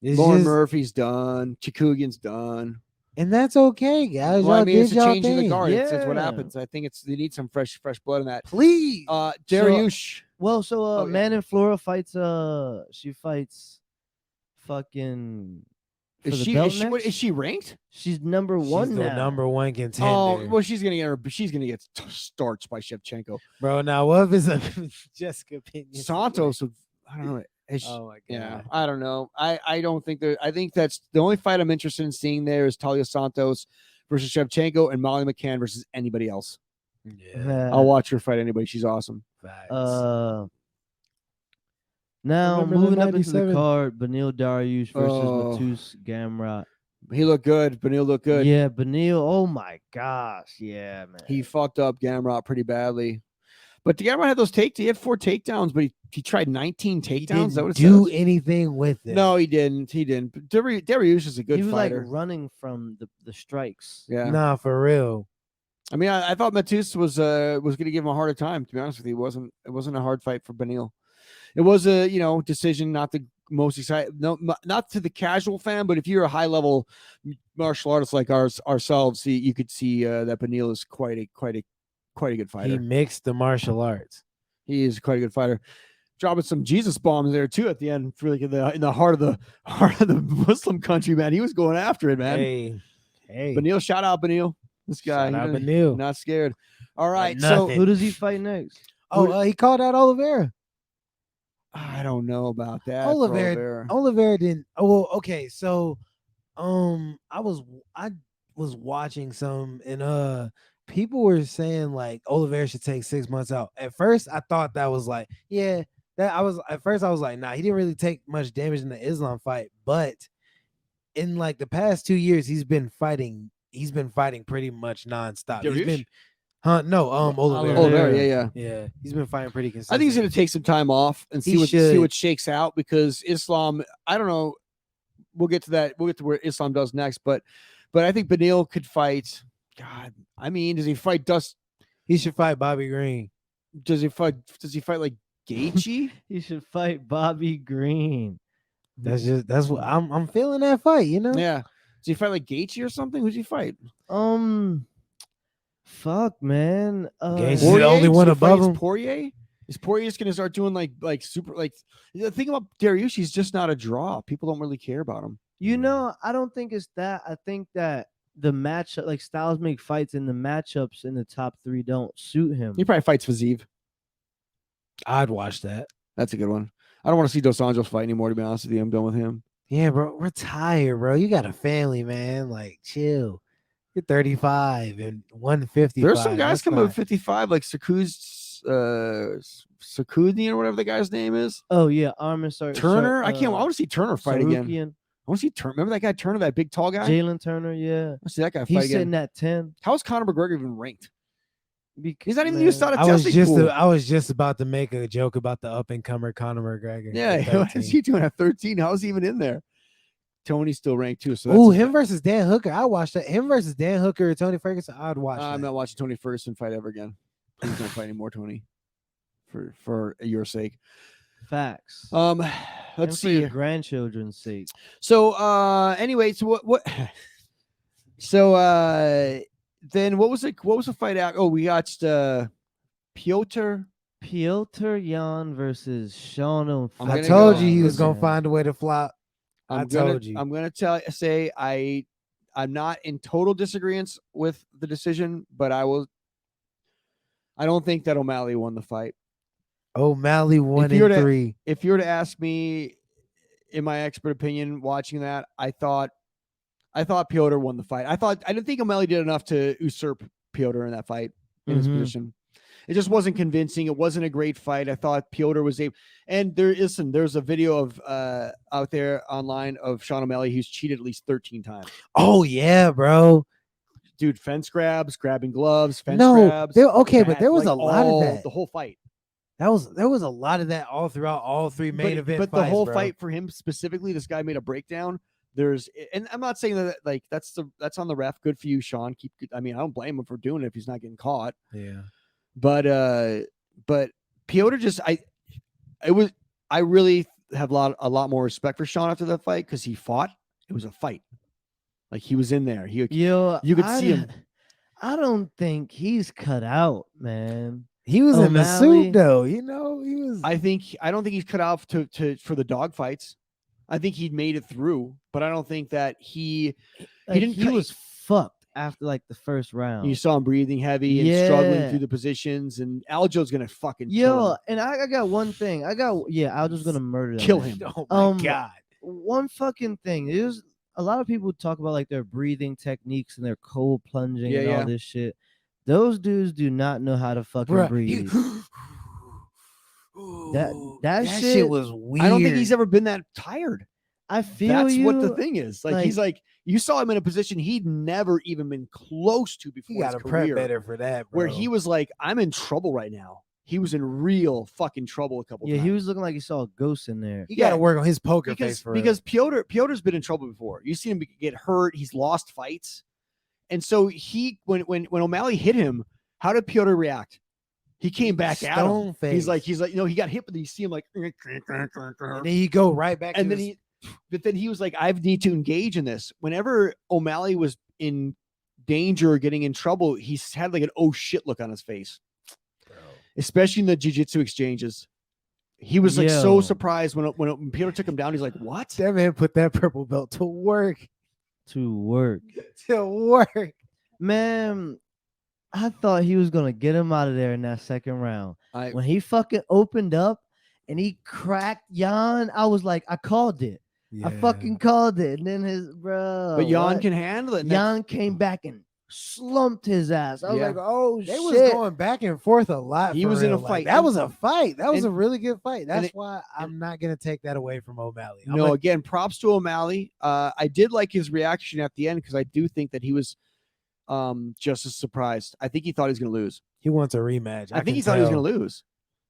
Lauren Murphy's done. Chikugian's done. And that's okay, guys. Well, I Y'all mean, it's did a y'all change in the thing. guard. It's what Yeah. happens. I think they need some fresh blood in that. Please. Dariush. Well, so yeah. Man in Flora fights she fights fucking for Is the belt next? is she ranked? She's number 1 She's now. the number 1 contender. Oh, well, she's gonna get starched by Shevchenko. Bro, now what if it's a Jessica Pena? Santos, I don't know. Oh my god. Yeah, I don't know. I don't think that. I think that's the only fight I'm interested in seeing there is Talia Santos versus Shevchenko and Molly McCann versus anybody else. Yeah. I'll watch her fight anybody. She's awesome. Facts. Now Remember the moving up into the 97? card, Benil Dariush versus Oh. Matus Gamrot. He looked good. Benil looked good. Yeah, Benil. Oh my gosh, yeah, man. He fucked up Gamrot pretty badly. But the Gamrot had those He had 4 takedowns, but he tried 19 takedowns. He didn't That do anything with it. No, he didn't. He didn't. But Dariush is a good he was fighter. like running from the strikes. Yeah. Nah, for real. I mean, I thought Matus was going to give him a harder time. To be honest with you, it wasn't a hard fight for Benil. It was a decision, not the most exciting. No, not to the casual fan, but if you're a high level martial artist like ourselves, you could see that Benil is quite a good fighter. He mixed the martial arts. He is quite a good fighter. Dropping some Jesus bombs there too at the end, really in the heart of the Muslim country, man. He was going after it, man. Hey. Benil, shout out Benil. This guy, Shout out Benil. not scared. All right, Like so nothing. Who does he fight next? He called out Oliveira. I don't know about that. Oliveira didn't. Oh, well, okay. So, I was watching some, and people were saying like Oliveira should take 6 months out. At first, I thought that was like, yeah. I was like, nah, he didn't really take much damage in the Islam fight, but in like the past 2 years, he's been fighting pretty much nonstop. He's been. Oliveira, yeah. He's been fighting pretty consistently. I think he's going to take some time off and see what shakes out because Islam. I don't know. we'll get to that. We'll get to where Islam does next. But I think Beneil could fight. God, I mean, does he fight Dust? He should fight Bobby Green. Does he fight like Gaethje? He should fight Bobby Green. That's what I'm feeling that fight, you know? Yeah. Does he fight like Gaethje or something? Who's he fight? Fuck, man. Gaethje's the only one above him. Poirier? Is Poirier just gonna start doing like super like the thing about Dariush? He's just not a draw. People don't really care about him. You know, I don't think it's that. I think that the matchup, like styles make fights, and the matchups in the top 3 don't suit him. He probably fights Fazeev. I'd watch that. That's a good one. I don't want to see Dos Anjos fight anymore. To be honest with you, I'm done with him. Yeah, bro. We're tired, bro. You got a family, man. Like, chill. You're 35 and 155. There's some guys That's coming up not- at 55, like Sakudnian or whatever the guy's name is. Oh yeah, Armin Turner. I want to see Turner fight again. Sarukian, I want to see Turner. Remember that guy Turner, that big tall guy? I Jalen Turner. Yeah, want to see that guy fight he's again. sitting at 10. How is Conor McGregor even ranked? Because, He's not even used out of I was testing pool. I was just about to make a joke about the up and comer Conor McGregor. Yeah, at what 13. is he doing at 13? How is he even in there? Tony's still ranked too. So that's Oh, him versus Dan Hooker. I watched that. Him versus Dan Hooker or Tony Ferguson. I'd watch I'm that. not watching Tony Ferguson fight ever again. Please don't fight anymore, Tony. For your sake. facts. Let's And for see. your grandchildren's sake. So anyway, so what so then what was the fight out? Oh, we got Piotr Jan versus Sean I'm I gonna told go- you he was listen. gonna find a way to flop. I told you. I'm gonna say I'm not in total disagreement with the decision, but I don't think that O'Malley won the fight. O'Malley 1 you were and to- 3. If you were to ask me, in my expert opinion, watching that, I thought Piotr won the fight. I didn't think O'Malley did enough to usurp Piotr in that fight in his Mhm. position. It just wasn't convincing. It wasn't a great fight. I thought Piotr was able, and there's a video of out there online of Sean O'Malley who's cheated at least 13 times. Oh yeah, bro. Dude, fence grabs, grabbing gloves, fence No, grabs. okay, but that, there was like, a lot of that. the whole fight. There was a lot of that all throughout all 3 main event But fights, the whole bro. fight for him specifically, this guy made a breakdown. And I'm not saying that like that's on the ref. Good for you, Sean. I don't blame him for doing it if he's not getting caught. Yeah. But Piotr I really have a lot more respect for Sean after that fight because he fought. It was a fight. Like he was in there. You could see him. I don't think he's cut out, man. He was in the O'Malley. suit though, you know. He was. I don't think he's cut out for the dog fights. I think he'd made it through, but I don't think that he didn't. He was fucked after like the first round. You saw him breathing heavy and struggling Yeah. through the positions, and Aljo's gonna fucking kill Yo, him. and I got one thing. Aljo's gonna murder that Kill man. him. Oh my god. One fucking thing. There's a lot of people talk about like their breathing techniques and their cold plunging and all this shit. Those dudes do not know how to fucking Bruh, breathe. that that shit shit- was weird. I don't think he's ever been that tired. I feel That's you. what the thing is. Like he's like you saw him in a position he'd never even been close to before. He got to his prep career, better for that, bro. where he was like, "I'm in trouble right now." He was in real fucking trouble a couple Yeah, times. he was looking like he saw a ghost in there. He got to work on his poker because face for because Piotr's been in trouble before. You see him get hurt. He's lost fights, and so when O'Malley hit him, how did Piotr react? He came back at him. Stone face. He's like, he got hit, but you see him like, and then you go right back. and to then his- but then he was like, I need to engage in this. Whenever O'Malley was in danger or getting in trouble, he's had like an oh shit look on his face, especially in the jiu-jitsu exchanges. He was like so Yo. surprised when Peter took him down. He's like, what? that man put that purple belt to work. To work. To work. Man, I thought he was gonna get him out of there in that second round. I, When he fucking opened up and he cracked Jan, I was like, I called it. I fucking called it. And then his bro. but Jan what? can handle it. Jan came back and slumped his ass. I was Yeah. like, oh They shit. was going back and forth a lot. He for was in a real. Like, fight. that was a fight. That was And- a really good fight. That's it- why I'm not gonna take that away from O'Malley. I'm No, gonna- again, props to O'Malley. I did like his reaction at the end because I do think that he was just as surprised. I think he thought he was going to lose. he wants a rematch. I think he thought he was going to lose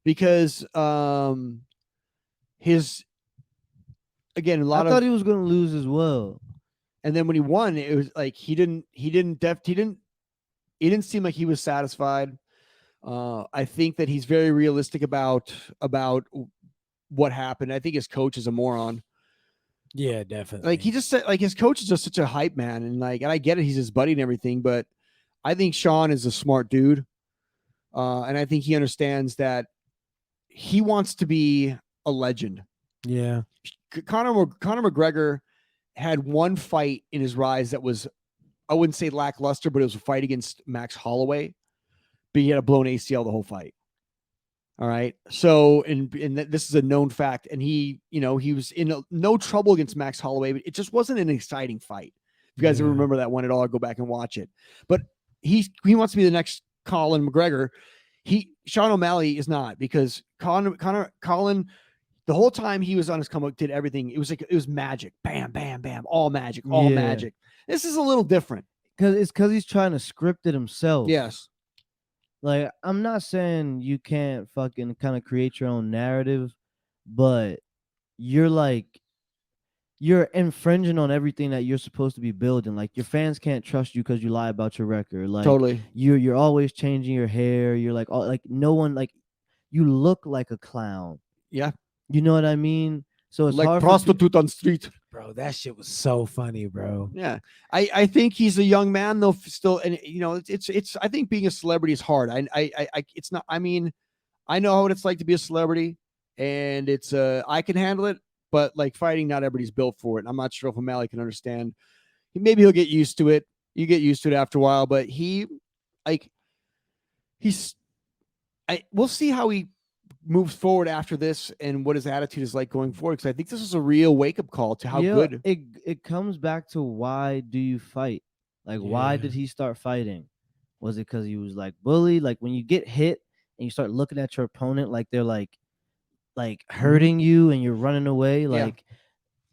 because again, a I lot thought of, he was gonna lose as well. and then when he won, it was like he didn't seem like he was satisfied. I think that he's very realistic about what happened. I think his coach is a moron. Yeah, definitely. Like he just said, like his coach is just such a hype man, and I get it, he's his buddy and everything, but I think Sean is a smart dude, and I think he understands that he wants to be a legend. Yeah. Conor McGregor had one fight in his rise that was, I wouldn't say lackluster, but it was a fight against Max Holloway, but he had a blown ACL the whole fight. All right. So, and this is a known fact. And he was in no trouble against Max Holloway, but it just wasn't an exciting fight. If you guys ever remember that one at all, go back and watch it. But he wants to be the next Colin McGregor. Sean O'Malley is not, because Colin, the whole time he was on his come up, did everything. It was magic. Bam, bam, bam. All magic. All magic. This is a little different. Because he's trying to script it himself. Yes. Like, I'm not saying you can't fucking kind of create your own narrative, but you're infringing on everything that you're supposed to be building. Like, your fans can't trust you because you lie about your record. Like, Totally. You're always changing your hair. You're like, no one, like, you look like a clown. Yeah. You know what I mean? So it's like hard prostitute on street. Bro, that shit was so funny, bro. Yeah. I think he's a young man though, still, and it's I think being a celebrity is hard. It's not, I mean, I know what it's like to be a celebrity, and it's I can handle it, but like fighting, not everybody's built for it. And I'm not sure if O'Malley can understand. Maybe he'll get used to it. You get used to it after a while, but we'll see how he moves forward after this and what his attitude is like going forward, because I think this is a real wake-up call to how good it comes back to, why do you fight? Like, why did he start fighting? Was it because he was like bullied? Like, when you get hit and you start looking at your opponent like they're like hurting you and you're running away. Like,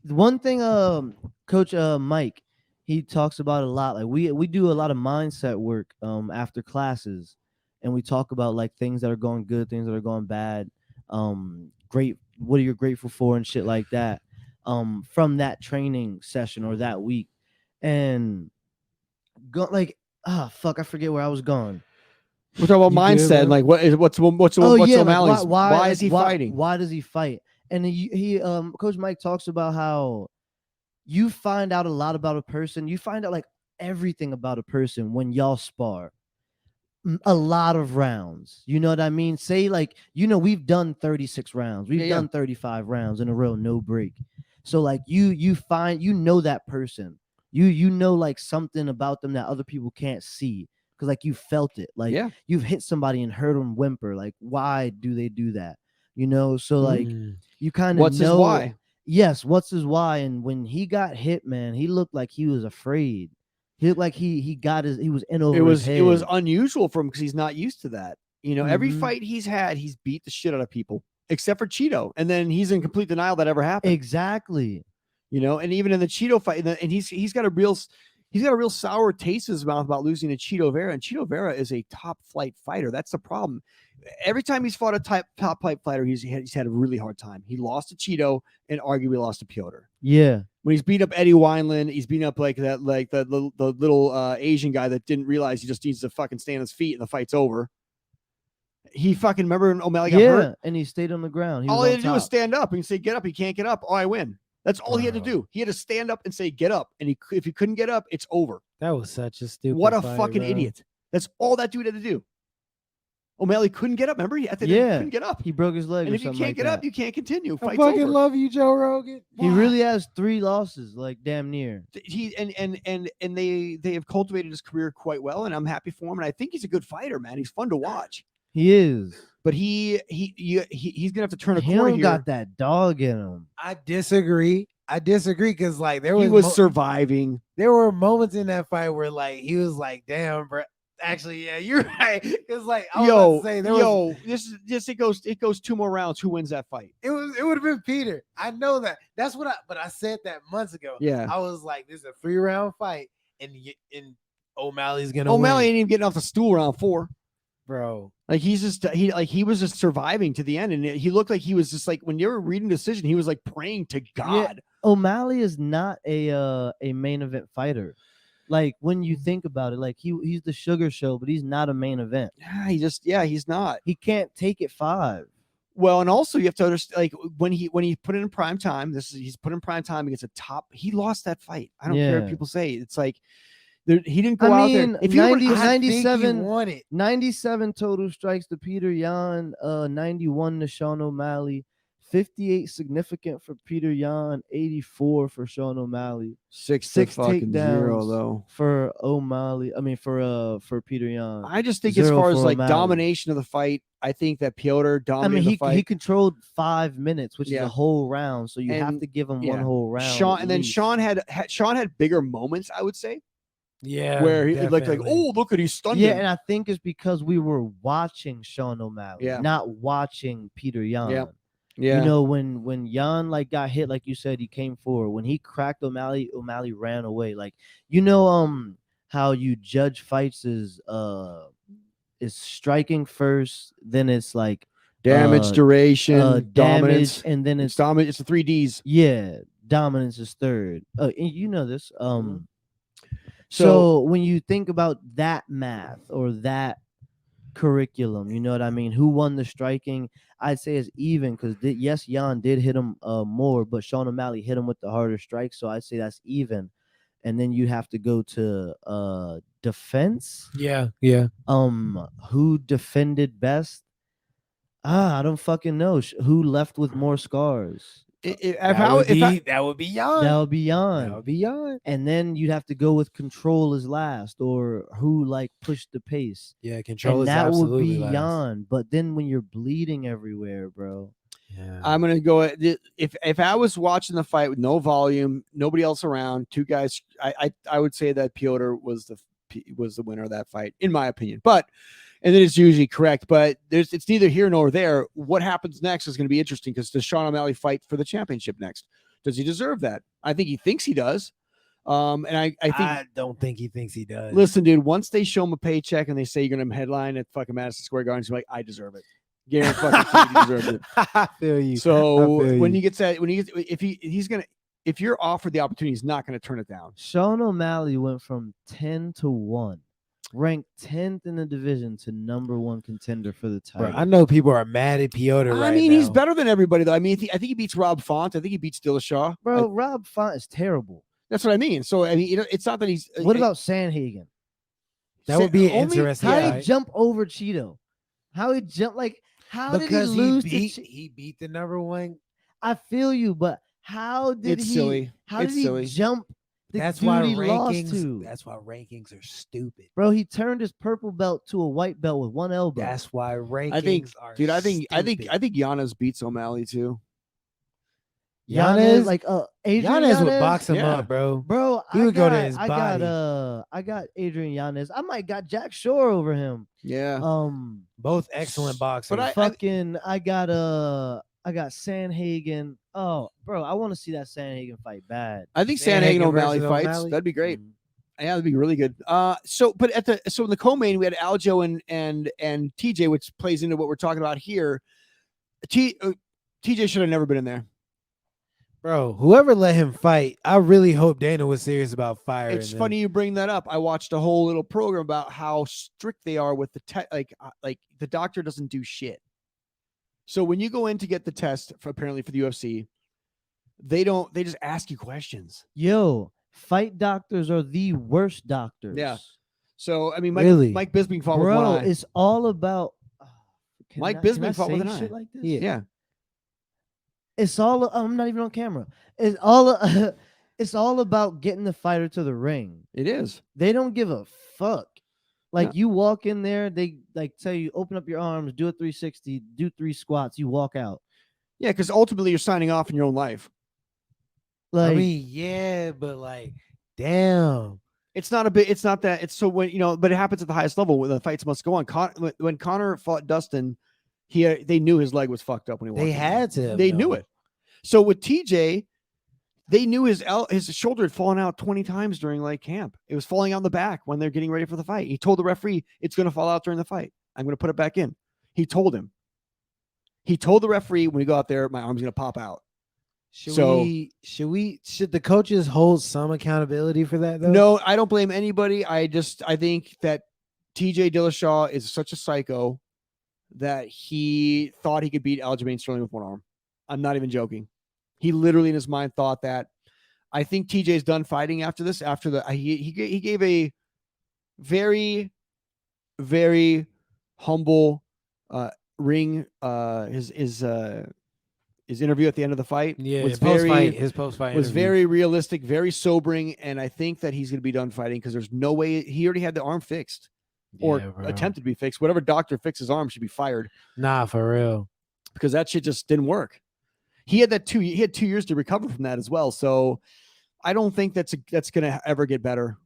the one thing Coach Mike, he talks about a lot. Like, we do a lot of mindset work after classes. And we talk about like things that are going good, things that are going bad. Great. What are you grateful for and shit like that. From that training session or that week, and I forget where I was going. We're talking about mindset. Like, what's O'Malley's? Why is he fighting? Why does he fight? And he Coach Mike talks about how you find out a lot about a person. You find out like everything about a person when y'all spar. A lot of rounds, you know what I mean? Say, like, we've done 36 rounds, we've done 35 rounds in a row, no break. So like you find that person, you know like something about them that other people can't see, because like you felt it, like you've hit somebody and heard them whimper. Like, why do they do that? So like you kind of what's his why? Yes, what's his why? And when he got hit, man, he looked like he was afraid. He looked like he was in over his head. It was unusual for him because he's not used to that. Every fight he's had, he's beat the shit out of people except for Cheeto, and then he's in complete denial that ever happened. Exactly. And even in the Cheeto fight, and he's got a real sour taste in his mouth about losing to Cheeto Vera, and Cheeto Vera is a top flight fighter. That's the problem. Every time he's fought a top flight fighter, he's had a really hard time. He lost to Cheeto and arguably lost to Piotr. Yeah. When he's beat up Eddie Wineland, he's beating up like the little Asian guy that didn't realize he just needs to fucking stay on his feet and the fight's over. He fucking, remember when O'Malley got hurt? And he stayed on the ground. All he had to do was stand up and say, get up. He can't get up. Oh, I win. That's all he had to do. He had to stand up and say, get up. And if he couldn't get up, it's over. That was such a stupid What a fight, fucking bro. idiot. That's all that dude had to do. O'Malley couldn't get up. Remember? He couldn't get up. He broke his leg. And or if you something can't like get that. up, you can't continue. I Fight's fucking over. love you, Joe Rogan. He really has 3 losses, like damn near. He and they have cultivated his career quite well, and I'm happy for him. And I think he's a good fighter, man. He's fun to watch. He is. But he's gonna have to turn a He corner don't here. got that dog in him. I disagree because like He was surviving. There were moments in that fight where like he was like, damn, bro. Actually, yeah, you're right. It's like I was about to say it goes 2 more rounds. Who wins that fight? It would have been Peter. I know that. But I said that months ago. Yeah. I was like, this is a 3-round fight, and O'Malley's gonna O'Malley win. ain't even getting off the stool round 4. Bro. Like he was just surviving to the end, and he looked like he was just like, when you were reading decision, he was like praying to God. O'Malley is not a main event fighter. Like when you think about it, like he's the Sugar Show, but he's not a main event. He's not. He can't take it 5. Well, and also you have to understand, like when he put it in prime time, he's put in prime time against a top. He lost that fight. I don't care Yeah. if people say it's like he didn't go I out mean, there. If you were, 90 I think he 97 won it. 97 total strikes to Peter Yan, 91 to Sean O'Malley, 58 significant for Peter Yan, 84 for Sean O'Malley, 6 six fucking 0 takedowns though. for O'Malley. I mean for Peter Yan. I just think as 0 far as for like O'Malley. domination of the fight, I think that Piotr I dominated mean, the he fight. controlled 5 minutes, which is Yeah. a whole round. So you have And, to give him yeah. one whole round. Sean, at and then least. Sean had bigger moments, I would say, Yeah, where he definitely. like, oh, look at, he stunned Yeah, him. and I think it's because we were watching Sean O'Malley, Yeah. not watching Peter Yan. Yeah. You know, when Yan like got hit, like you said, he came forward. When he cracked O'Malley, O'Malley ran away. Like, you know, how you judge fights is striking first, then it's like damage, duration, damage, dominance, and then it's it's dominant. It's the 3 Ds. yeah, dominance is third. And you know this. Mhm. So when you think about that math or that curriculum, you know what I mean? Who won the striking? I'd say it's even because yes, Yan did hit him more, but Sean O'Malley hit him with the harder strike. So I'd say that's even. And then you have to go to defense. Yeah. Who defended best? I don't fucking know. Who left with more scars? That would be Yan. That would be Yan. That would be Yan. And then you'd have to go with control as last, or who like pushed the pace. Yeah, control And is that would absolutely be last. Yan. But then when you're bleeding everywhere, bro. Yeah. I'm gonna go if I was watching the fight with no volume, nobody else around, 2 guys, I would say that Piotr was the winner of that fight, in my opinion. But and then it's usually correct, but it's neither here nor there. What happens next is going to be interesting because does Sean O'Malley fight for the championship next? Does he deserve that? I think he thinks he does. And I think I don't think he thinks he does. listen, dude, once they show him a paycheck and they say you're gonna headline at fucking Madison Square Garden, he's like, I deserve it. Guarantee fucking he deserves it. I feel you. So I feel when you. he gets that, if you're offered the opportunity, he's not going to turn it down. Sean O'Malley went from 10-1, ranked 10th in the division, to #1 contender for the title. Bro, I know people are mad at Piotr right I mean, now. he's better than everybody, though. I mean, I think he beats Rob Font. I think he beats Dillashaw. Bro, Rob Font is terrible. That's what I mean. So I mean, it's not that he's. What about Sanhagen? That would be an only- interesting How fight. he jump over Cheeto? How he jump like? How because did he lose? he beat the #1. I feel you, but how did It's he? silly. How It's did he silly. jump? The That's dude why he lost rankings. to? That's why rankings are stupid. Bro, he turned his purple belt to a white belt with one elbow. That's why rankings I think, are. dude. I think stupid. Giannis beats O'Malley too. Giannis, like Adrian Giannis would Yanez? box him Yeah. up, bro. Bro, He would go to his I got Adrian Yanez. I might got Jack Shore over him. Yeah. Both excellent boxers. But I got Sanhagen. Oh, bro, I want to see that Sanhagen fight bad. I think Sanhagen Sanhagen O'Malley versus fights. O'Malley? That'd be great. Mm. Yeah, that'd be really good. So in the co-main we had Aljo and TJ, which plays into what we're talking about here. TJ should have never been in there. Bro, whoever let him fight, I really hope Dana was serious about firing It's him. funny you bring that up. I watched a whole little program about how strict they are with the like the doctor doesn't do shit. So when you go in to get the test apparently for the UFC, they just ask you questions. Yo, fight doctors are the worst doctors. Yeah. So I mean, Really? Mike Bisping fought with Bro, one eye. it's all about Mike can Bisping fought with say an eye. shit like this? Yeah. It's all I'm not even on camera. It's all it's all about getting the fighter to the ring. It is. They don't give a fuck. Like No. you walk in there, they like tell you open up your arms, do a 360, do 3 squats, you walk out. Yeah, because ultimately you're signing off in your own life. Like I mean, yeah, but like, damn. It's not that. It's so when but it happens at the highest level when the fights must go on. When Connor fought Dustin, they knew his leg was fucked up when he walked They in. had to. They knew it. So with TJ, they knew his shoulder had fallen out 20 times during like camp. It was falling out in the back when they're getting ready for the fight. He told the referee it's going to fall out during the fight. I'm going to put it back in. He told him. He told the referee when we go out there, my arm's going to pop out. Should the coaches hold some accountability for that though? No, I don't blame anybody. I think that TJ Dillashaw is such a psycho that he thought he could beat Aljamain Sterling with one arm. I'm not even joking. He literally in his mind thought that. I think TJ's done fighting after this. After the he gave a very, very humble ring. His interview at the end of the fight His post fight was very realistic, very sobering, and I think that he's going to be done fighting because there's no way he already had the arm fixed or attempted to be fixed. Whatever doctor fixed his arm should be fired. Nah, for real, because that shit just didn't work. He had 2 years to recover from that as well. So I don't think that's going to ever get better.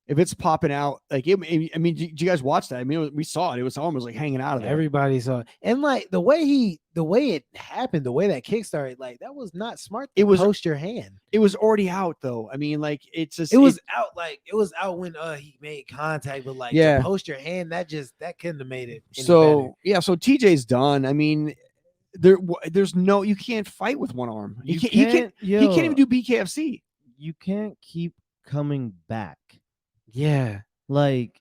If it's popping out, like did you guys watch that? I mean, we saw it. It was almost like hanging out of there. Everybody saw it. And like the way it happened, the way that kick started, like that was not smart. It was post your hand. It was already out though. I mean, like it was out. Like it was out when he made contact, but like to post your hand, that couldn't have made it. So so TJ's done. I mean, there's no, you can't fight with one arm. He can't even do BKFC. You can't keep coming back. Yeah. Like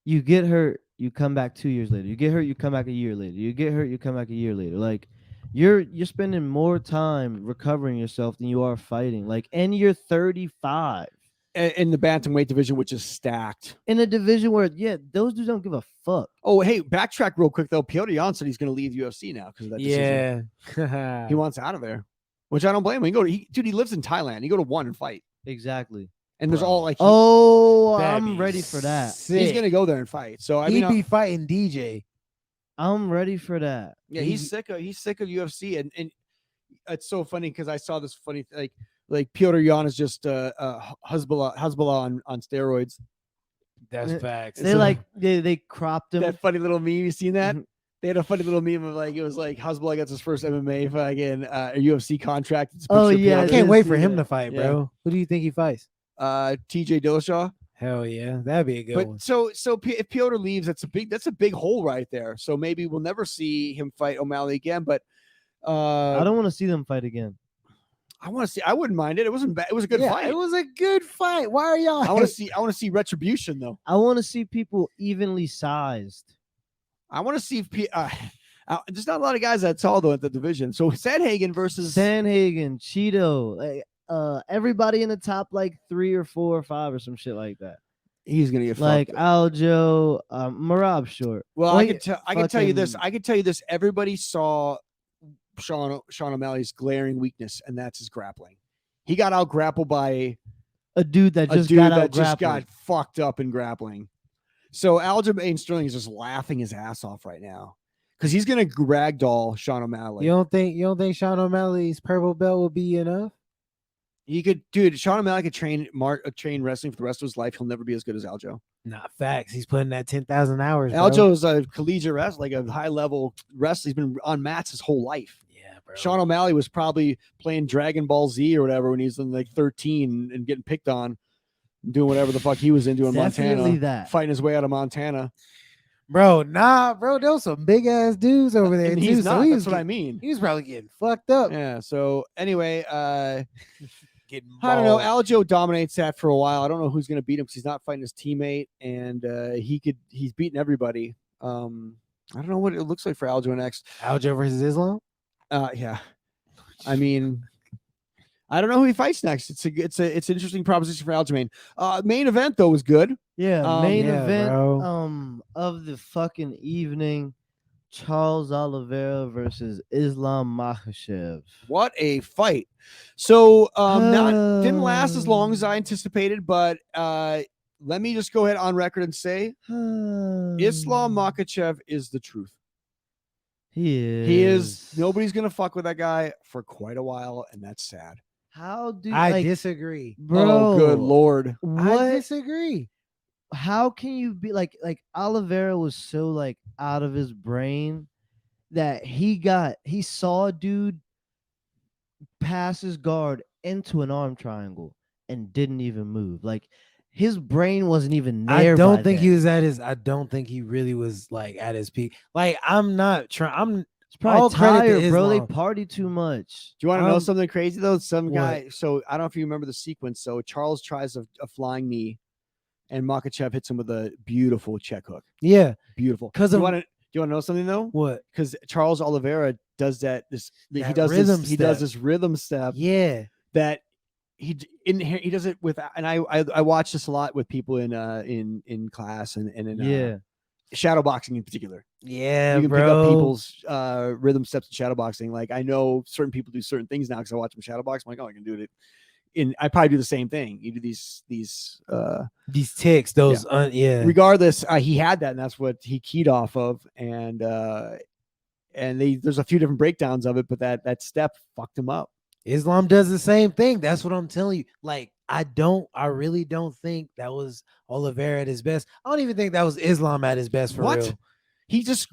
you get hurt, you come back 2 years later. You get hurt, you come back a year later. You get hurt, you come back a year later. Like you're spending more time recovering yourself than you are fighting. Like, and you're 35 in the bantamweight division, which is stacked. In a division where those dudes don't give a fuck. Oh, hey, backtrack real quick though. Piotr Jan said he's going to leave UFC now because of that decision. Yeah. He wants out of there, which I don't blame him. He lives in Thailand. He go to one and fight. Exactly. And there's all like, I'm ready for that. Sick. He's gonna go there and fight. So he'd be fighting DJ. I'm ready for that. Yeah, he's sick of UFC, and it's so funny because I saw this funny like Piotr Jan is just Hezbollah on steroids. That's facts. They cropped him. That funny little meme. You seen that? They had a funny little meme of like it was like Hezbollah gets his first MMA fucking UFC contract. I can't wait for him to fight, bro. Yeah. Who do you think he fights? TJ Dillashaw. Hell yeah, that'd be a good one. So if Piotr leaves, that's a big hole right there. So maybe we'll never see him fight O'Malley again. But I don't want to see them fight again. I want to see. I wouldn't mind it. It wasn't bad. It was a good fight. It was a good fight. Why are y'all? I want to see retribution though. I want to see people evenly sized. I want to see if there's not a lot of guys that tall though at the division. So Sandhagen versus Cheeto. Everybody in the top like 3 or 4 or 5 or some shit like that. He's gonna get like fucked Aljo, Marab short. Well, I can tell you this. Everybody saw Sean O'Malley's glaring weakness, and that's his grappling. He got out grappled by a dude that just got fucked up in grappling. So Aljamain Sterling is just laughing his ass off right now because he's gonna ragdoll Sean O'Malley. You don't think Sean O'Malley's purple belt will be enough? He could, dude. Sean O'Malley could train wrestling for the rest of his life. He'll never be as good as Aljo. Nah, facts. He's putting that 10,000 hours. Aljo is a collegiate wrestler, like a high level wrestler. He's been on mats his whole life. Yeah, bro. Sean O'Malley was probably playing Dragon Ball Z or whatever when he was in like 13 and getting picked on, doing whatever the fuck he was into in Montana. Fighting his way out of Montana. Bro, there was some big ass dudes over there and too. He's not. That's what I mean. He was probably getting fucked up. Yeah. So anyway, I don't know. Aljo dominates that for a while. I don't know who's going to beat him because he's not fighting his teammate, and he's beaten everybody. I don't know what it looks like for Aljo next. Aljo versus Islam. Yeah. I mean, I don't know who he fights next. It's an interesting proposition for Aljamain. Main event though was good. Yeah, event of the fucking evening. Charles Oliveira versus Islam Makhachev. What a fight. So didn't last as long as I anticipated, but let me just go ahead on record and say Islam Makhachev is the truth. He is. Nobody's gonna fuck with that guy for quite a while, and that's sad. How do I disagree, bro? Oh, good Lord. I disagree. How can you be like Oliveira was so like out of his brain that he saw a dude pass his guard into an arm triangle and didn't even move. Like his brain wasn't even there. I don't think he was at his. I don't think he really was like at his peak. Like I'm It's probably All credit to tired, bro. They Islam. party too much. Do you want to know Um, something crazy though? Some what? guy. So I don't know if you remember the sequence. So Charles tries a flying knee, and Makachev hits him with a beautiful check hook. Yeah, Beautiful. 'Cause do you of- want to? Do you want to know something though? what? Because Charles Oliveira does that. He That does rhythm this. He does step. this rhythm step Yeah, that he does it with. And I watch this a lot with people in class and in Yeah. shadow boxing in particular. yeah, You can bro. pick up people's rhythm steps in shadow boxing. Like I know certain people do certain things now because I watch them shadow box. I'm like, oh, I can do it. I probably do the same thing. You do these ticks, those yeah. regardless, he had that, and that's what he keyed off of. And there's a few different breakdowns of it, but that step fucked him up. Islam does the same thing. That's what I'm telling you. Like, I really don't think that was Oliveira at his best. I don't even think that was Islam at his best for What? real. He just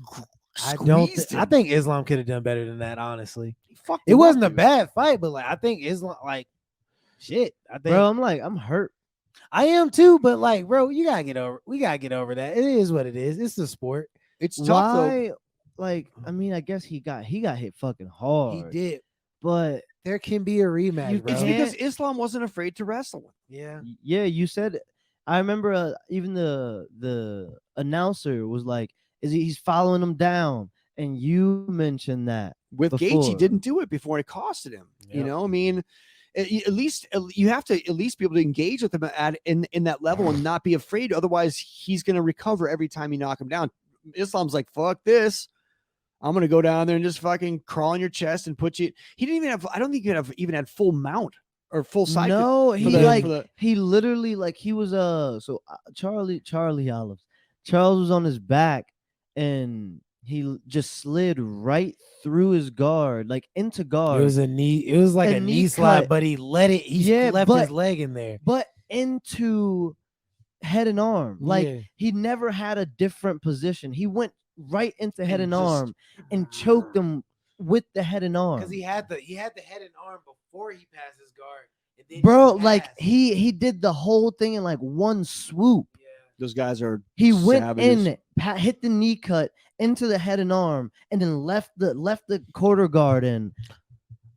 I don't. squeezed I him. think Islam could have done better than that. Honestly, He fucked it him up, wasn't a dude. bad fight, but like I think Islam, like, shit. I think Bro, I'm hurt. I am too. But like, bro, you gotta get over. We gotta get over that. It is what it is. It's the sport. It's tough though. Why? Like, I mean, I guess he got hit fucking hard. He did. But There can be a rematch, You bro. It's can't- because Islam wasn't afraid to wrestle. Yeah. yeah, you said. I remember even the announcer was like, he's following him down, and you mentioned that With Gaethje, before. didn't do it before it costed him. You Yep. know, I mean, at least you have to at least be able to engage with him in that level and not be afraid. Otherwise, he's going to recover every time you knock him down. Islam's like, fuck this. I'm going to go down there and just fucking crawl on your chest and put you. He didn't even have. I don't think he could have even had full mount or full side. No, for he the- he literally he was Charlie Olives. Charles was on his back and he just slid right through his guard, like into guard. It was a knee. It was like A a knee knee slide, cut. but he let it. He Yeah, left his but- leg in there. but into head and arm. Like Yeah. he never had a different position. He went right into head And and just- arm and choked him with the head and arm. Because he had the head and arm before he passed his guard. And then Bro, he like passed. he did the whole thing in like one swoop. Yeah. Those guys are. He went savages. in, hit the knee cut into the head and arm, and then left the quarter guard in.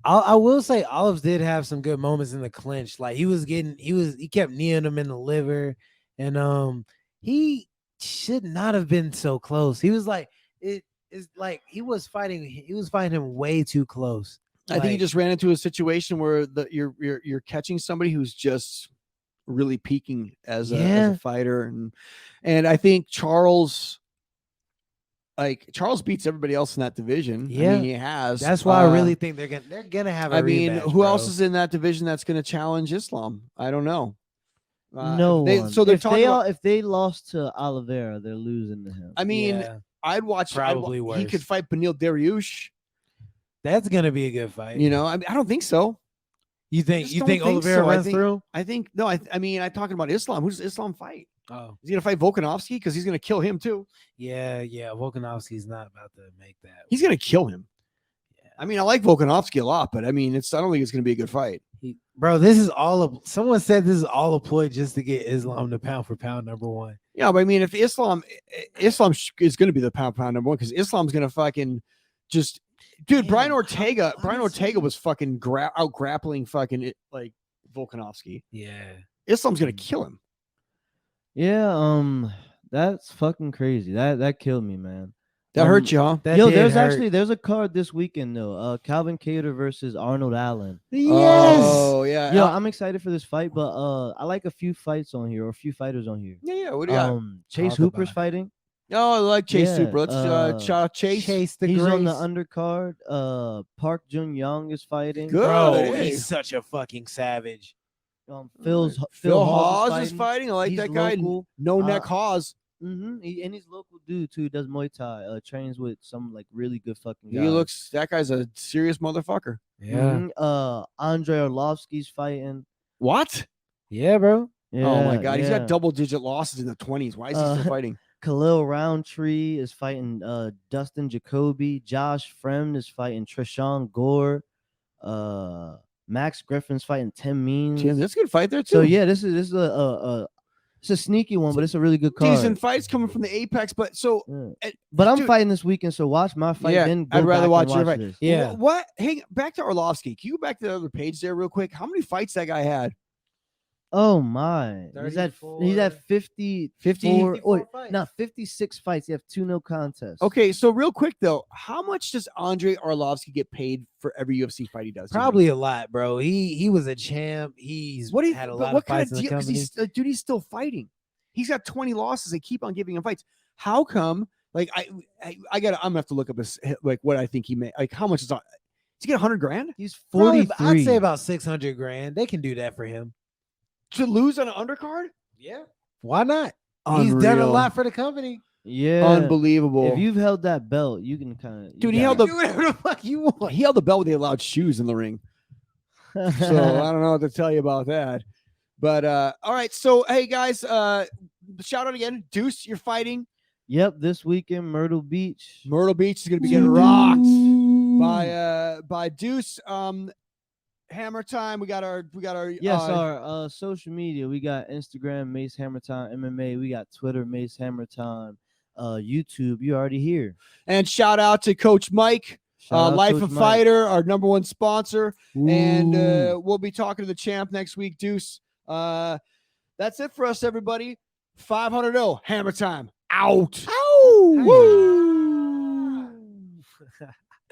I will say Olives did have some good moments in the clinch. Like he kept kneeing him in the liver, and he should not have been so close. He was like he was fighting him way too close. I think he Like, just ran into a situation where you're catching somebody who's just really peaking as Yeah. a fighter, and I think Charles beats everybody else in that division. Yeah. I mean, he has. that's why I really think they're gonna have a I mean, rematch, who else bro. is in that division that's going to challenge Islam? I don't know. No one. So they're if talking about. if they lost to Oliveira, they're losing to him. I mean, Yeah, I'd watch. probably He could worse. fight Benil Dariush. that's gonna be a good fight. You know, I don't think so. You think just you don't think think Oliveira so. I runs think- through? I think no. I mean, I'm talking about Islam. Who does Islam fight? Oh, Is he going to fight Volkanovski? Because he's going to kill him too. yeah. Volkanovski's not about to make that. He's going to kill him. Yeah. I mean, I like Volkanovski a lot, but I mean, I don't think it's going to be a good fight. Bro, this is all. Someone said this is all a ploy just to get Islam to pound for pound #1. Yeah, but I mean, if Islam is going to be the pound number one because Islam's going to fucking just, dude. Brian Damn, Ortega honestly- was fucking out grappling fucking like Volkanovski. Yeah. Islam's going to kill him. Yeah, that's fucking crazy. That killed me, man. That hurt you, huh? That Yo, did hurt. there's a card this weekend though. Calvin Kattar versus Arnold Allen. Yes. Oh yeah. Yo, I'm excited for this fight, but I like a few fights on here or a few fighters on here. yeah. What do you got? Chase Talk Hooper's about it. fighting. Oh, I like Chase yeah, Super. Let's Chase. Chase the He's on the Grace. undercard. Park Jun Young is fighting. Good. Bro, Hey. he's such a fucking savage. Phil Phil Hawes Hawes is fighting. I like He's that guy. local. No neck Hawes. And he's local dude too. He does Muay Thai. Trains with some like really good fucking guys. He looks. That guy's a serious motherfucker. Yeah. Andre Arlovsky's fighting. What? Yeah, bro. Oh my Yeah, god, he's yeah. got double-digit losses in the 20s. Why is he still fighting? Khalil Roundtree is fighting Dustin Jacoby. Josh Fremd is fighting Trishawn Gore. Max Griffin's fighting Tim Means. Tim, that's a good fight there too. So yeah, this is It's a sneaky one, but it's a really good card. Decent fights coming from the Apex, but so Yeah. But I'm dude, fighting this weekend, so watch my fight. Yeah, Then go I'd rather back watch and your watch fight. this. Yeah. What? Hey, back to Orlovsky. Can you go back to the other page there real quick? How many fights that guy had? Oh my! He's at 50, 54 fights. no, 56 fights. You have 2 no contests. Okay, so real quick though, how much does Andre Arlovsky get paid for every UFC fight he does? Probably a lot, bro. He was a champ. He's What do you had a but lot what of kind fights of in the deal? Because company. dude, he's still fighting. He's got 20 losses. They keep on giving him fights. How come? Like I'm gonna have to look up his like what I think he made. Like how much is on? Does he get 100 grand He's Probably, 43. I'd say about 600 grand. They can do that for him. to lose on an undercard? Yeah. Why not? He's done a Unreal. lot for the company. Yeah, Unbelievable. If you've held that belt, you can kind of. Dude, he held the- Do whatever the fuck you want. He held the belt with the allowed shoes in the ring. So I don't know what to tell you about that. But all right. So hey guys, shout out again. Deuce, you're fighting. Yep, this weekend, Myrtle Beach. Myrtle Beach is gonna be getting rocked by Deuce. Hammer Time. We got our Yes, our social media. We got Instagram, Mace Hammertime MMA. We got Twitter, Mace Hammertime. YouTube, you already here. and shout out to Coach Mike, Shout out Life Coach of Mike. Fighter, our #1 sponsor. And Ooh. we'll be talking to the champ next week, Deuce. That's it for us, everybody. 500 Hammer Time out. Woo!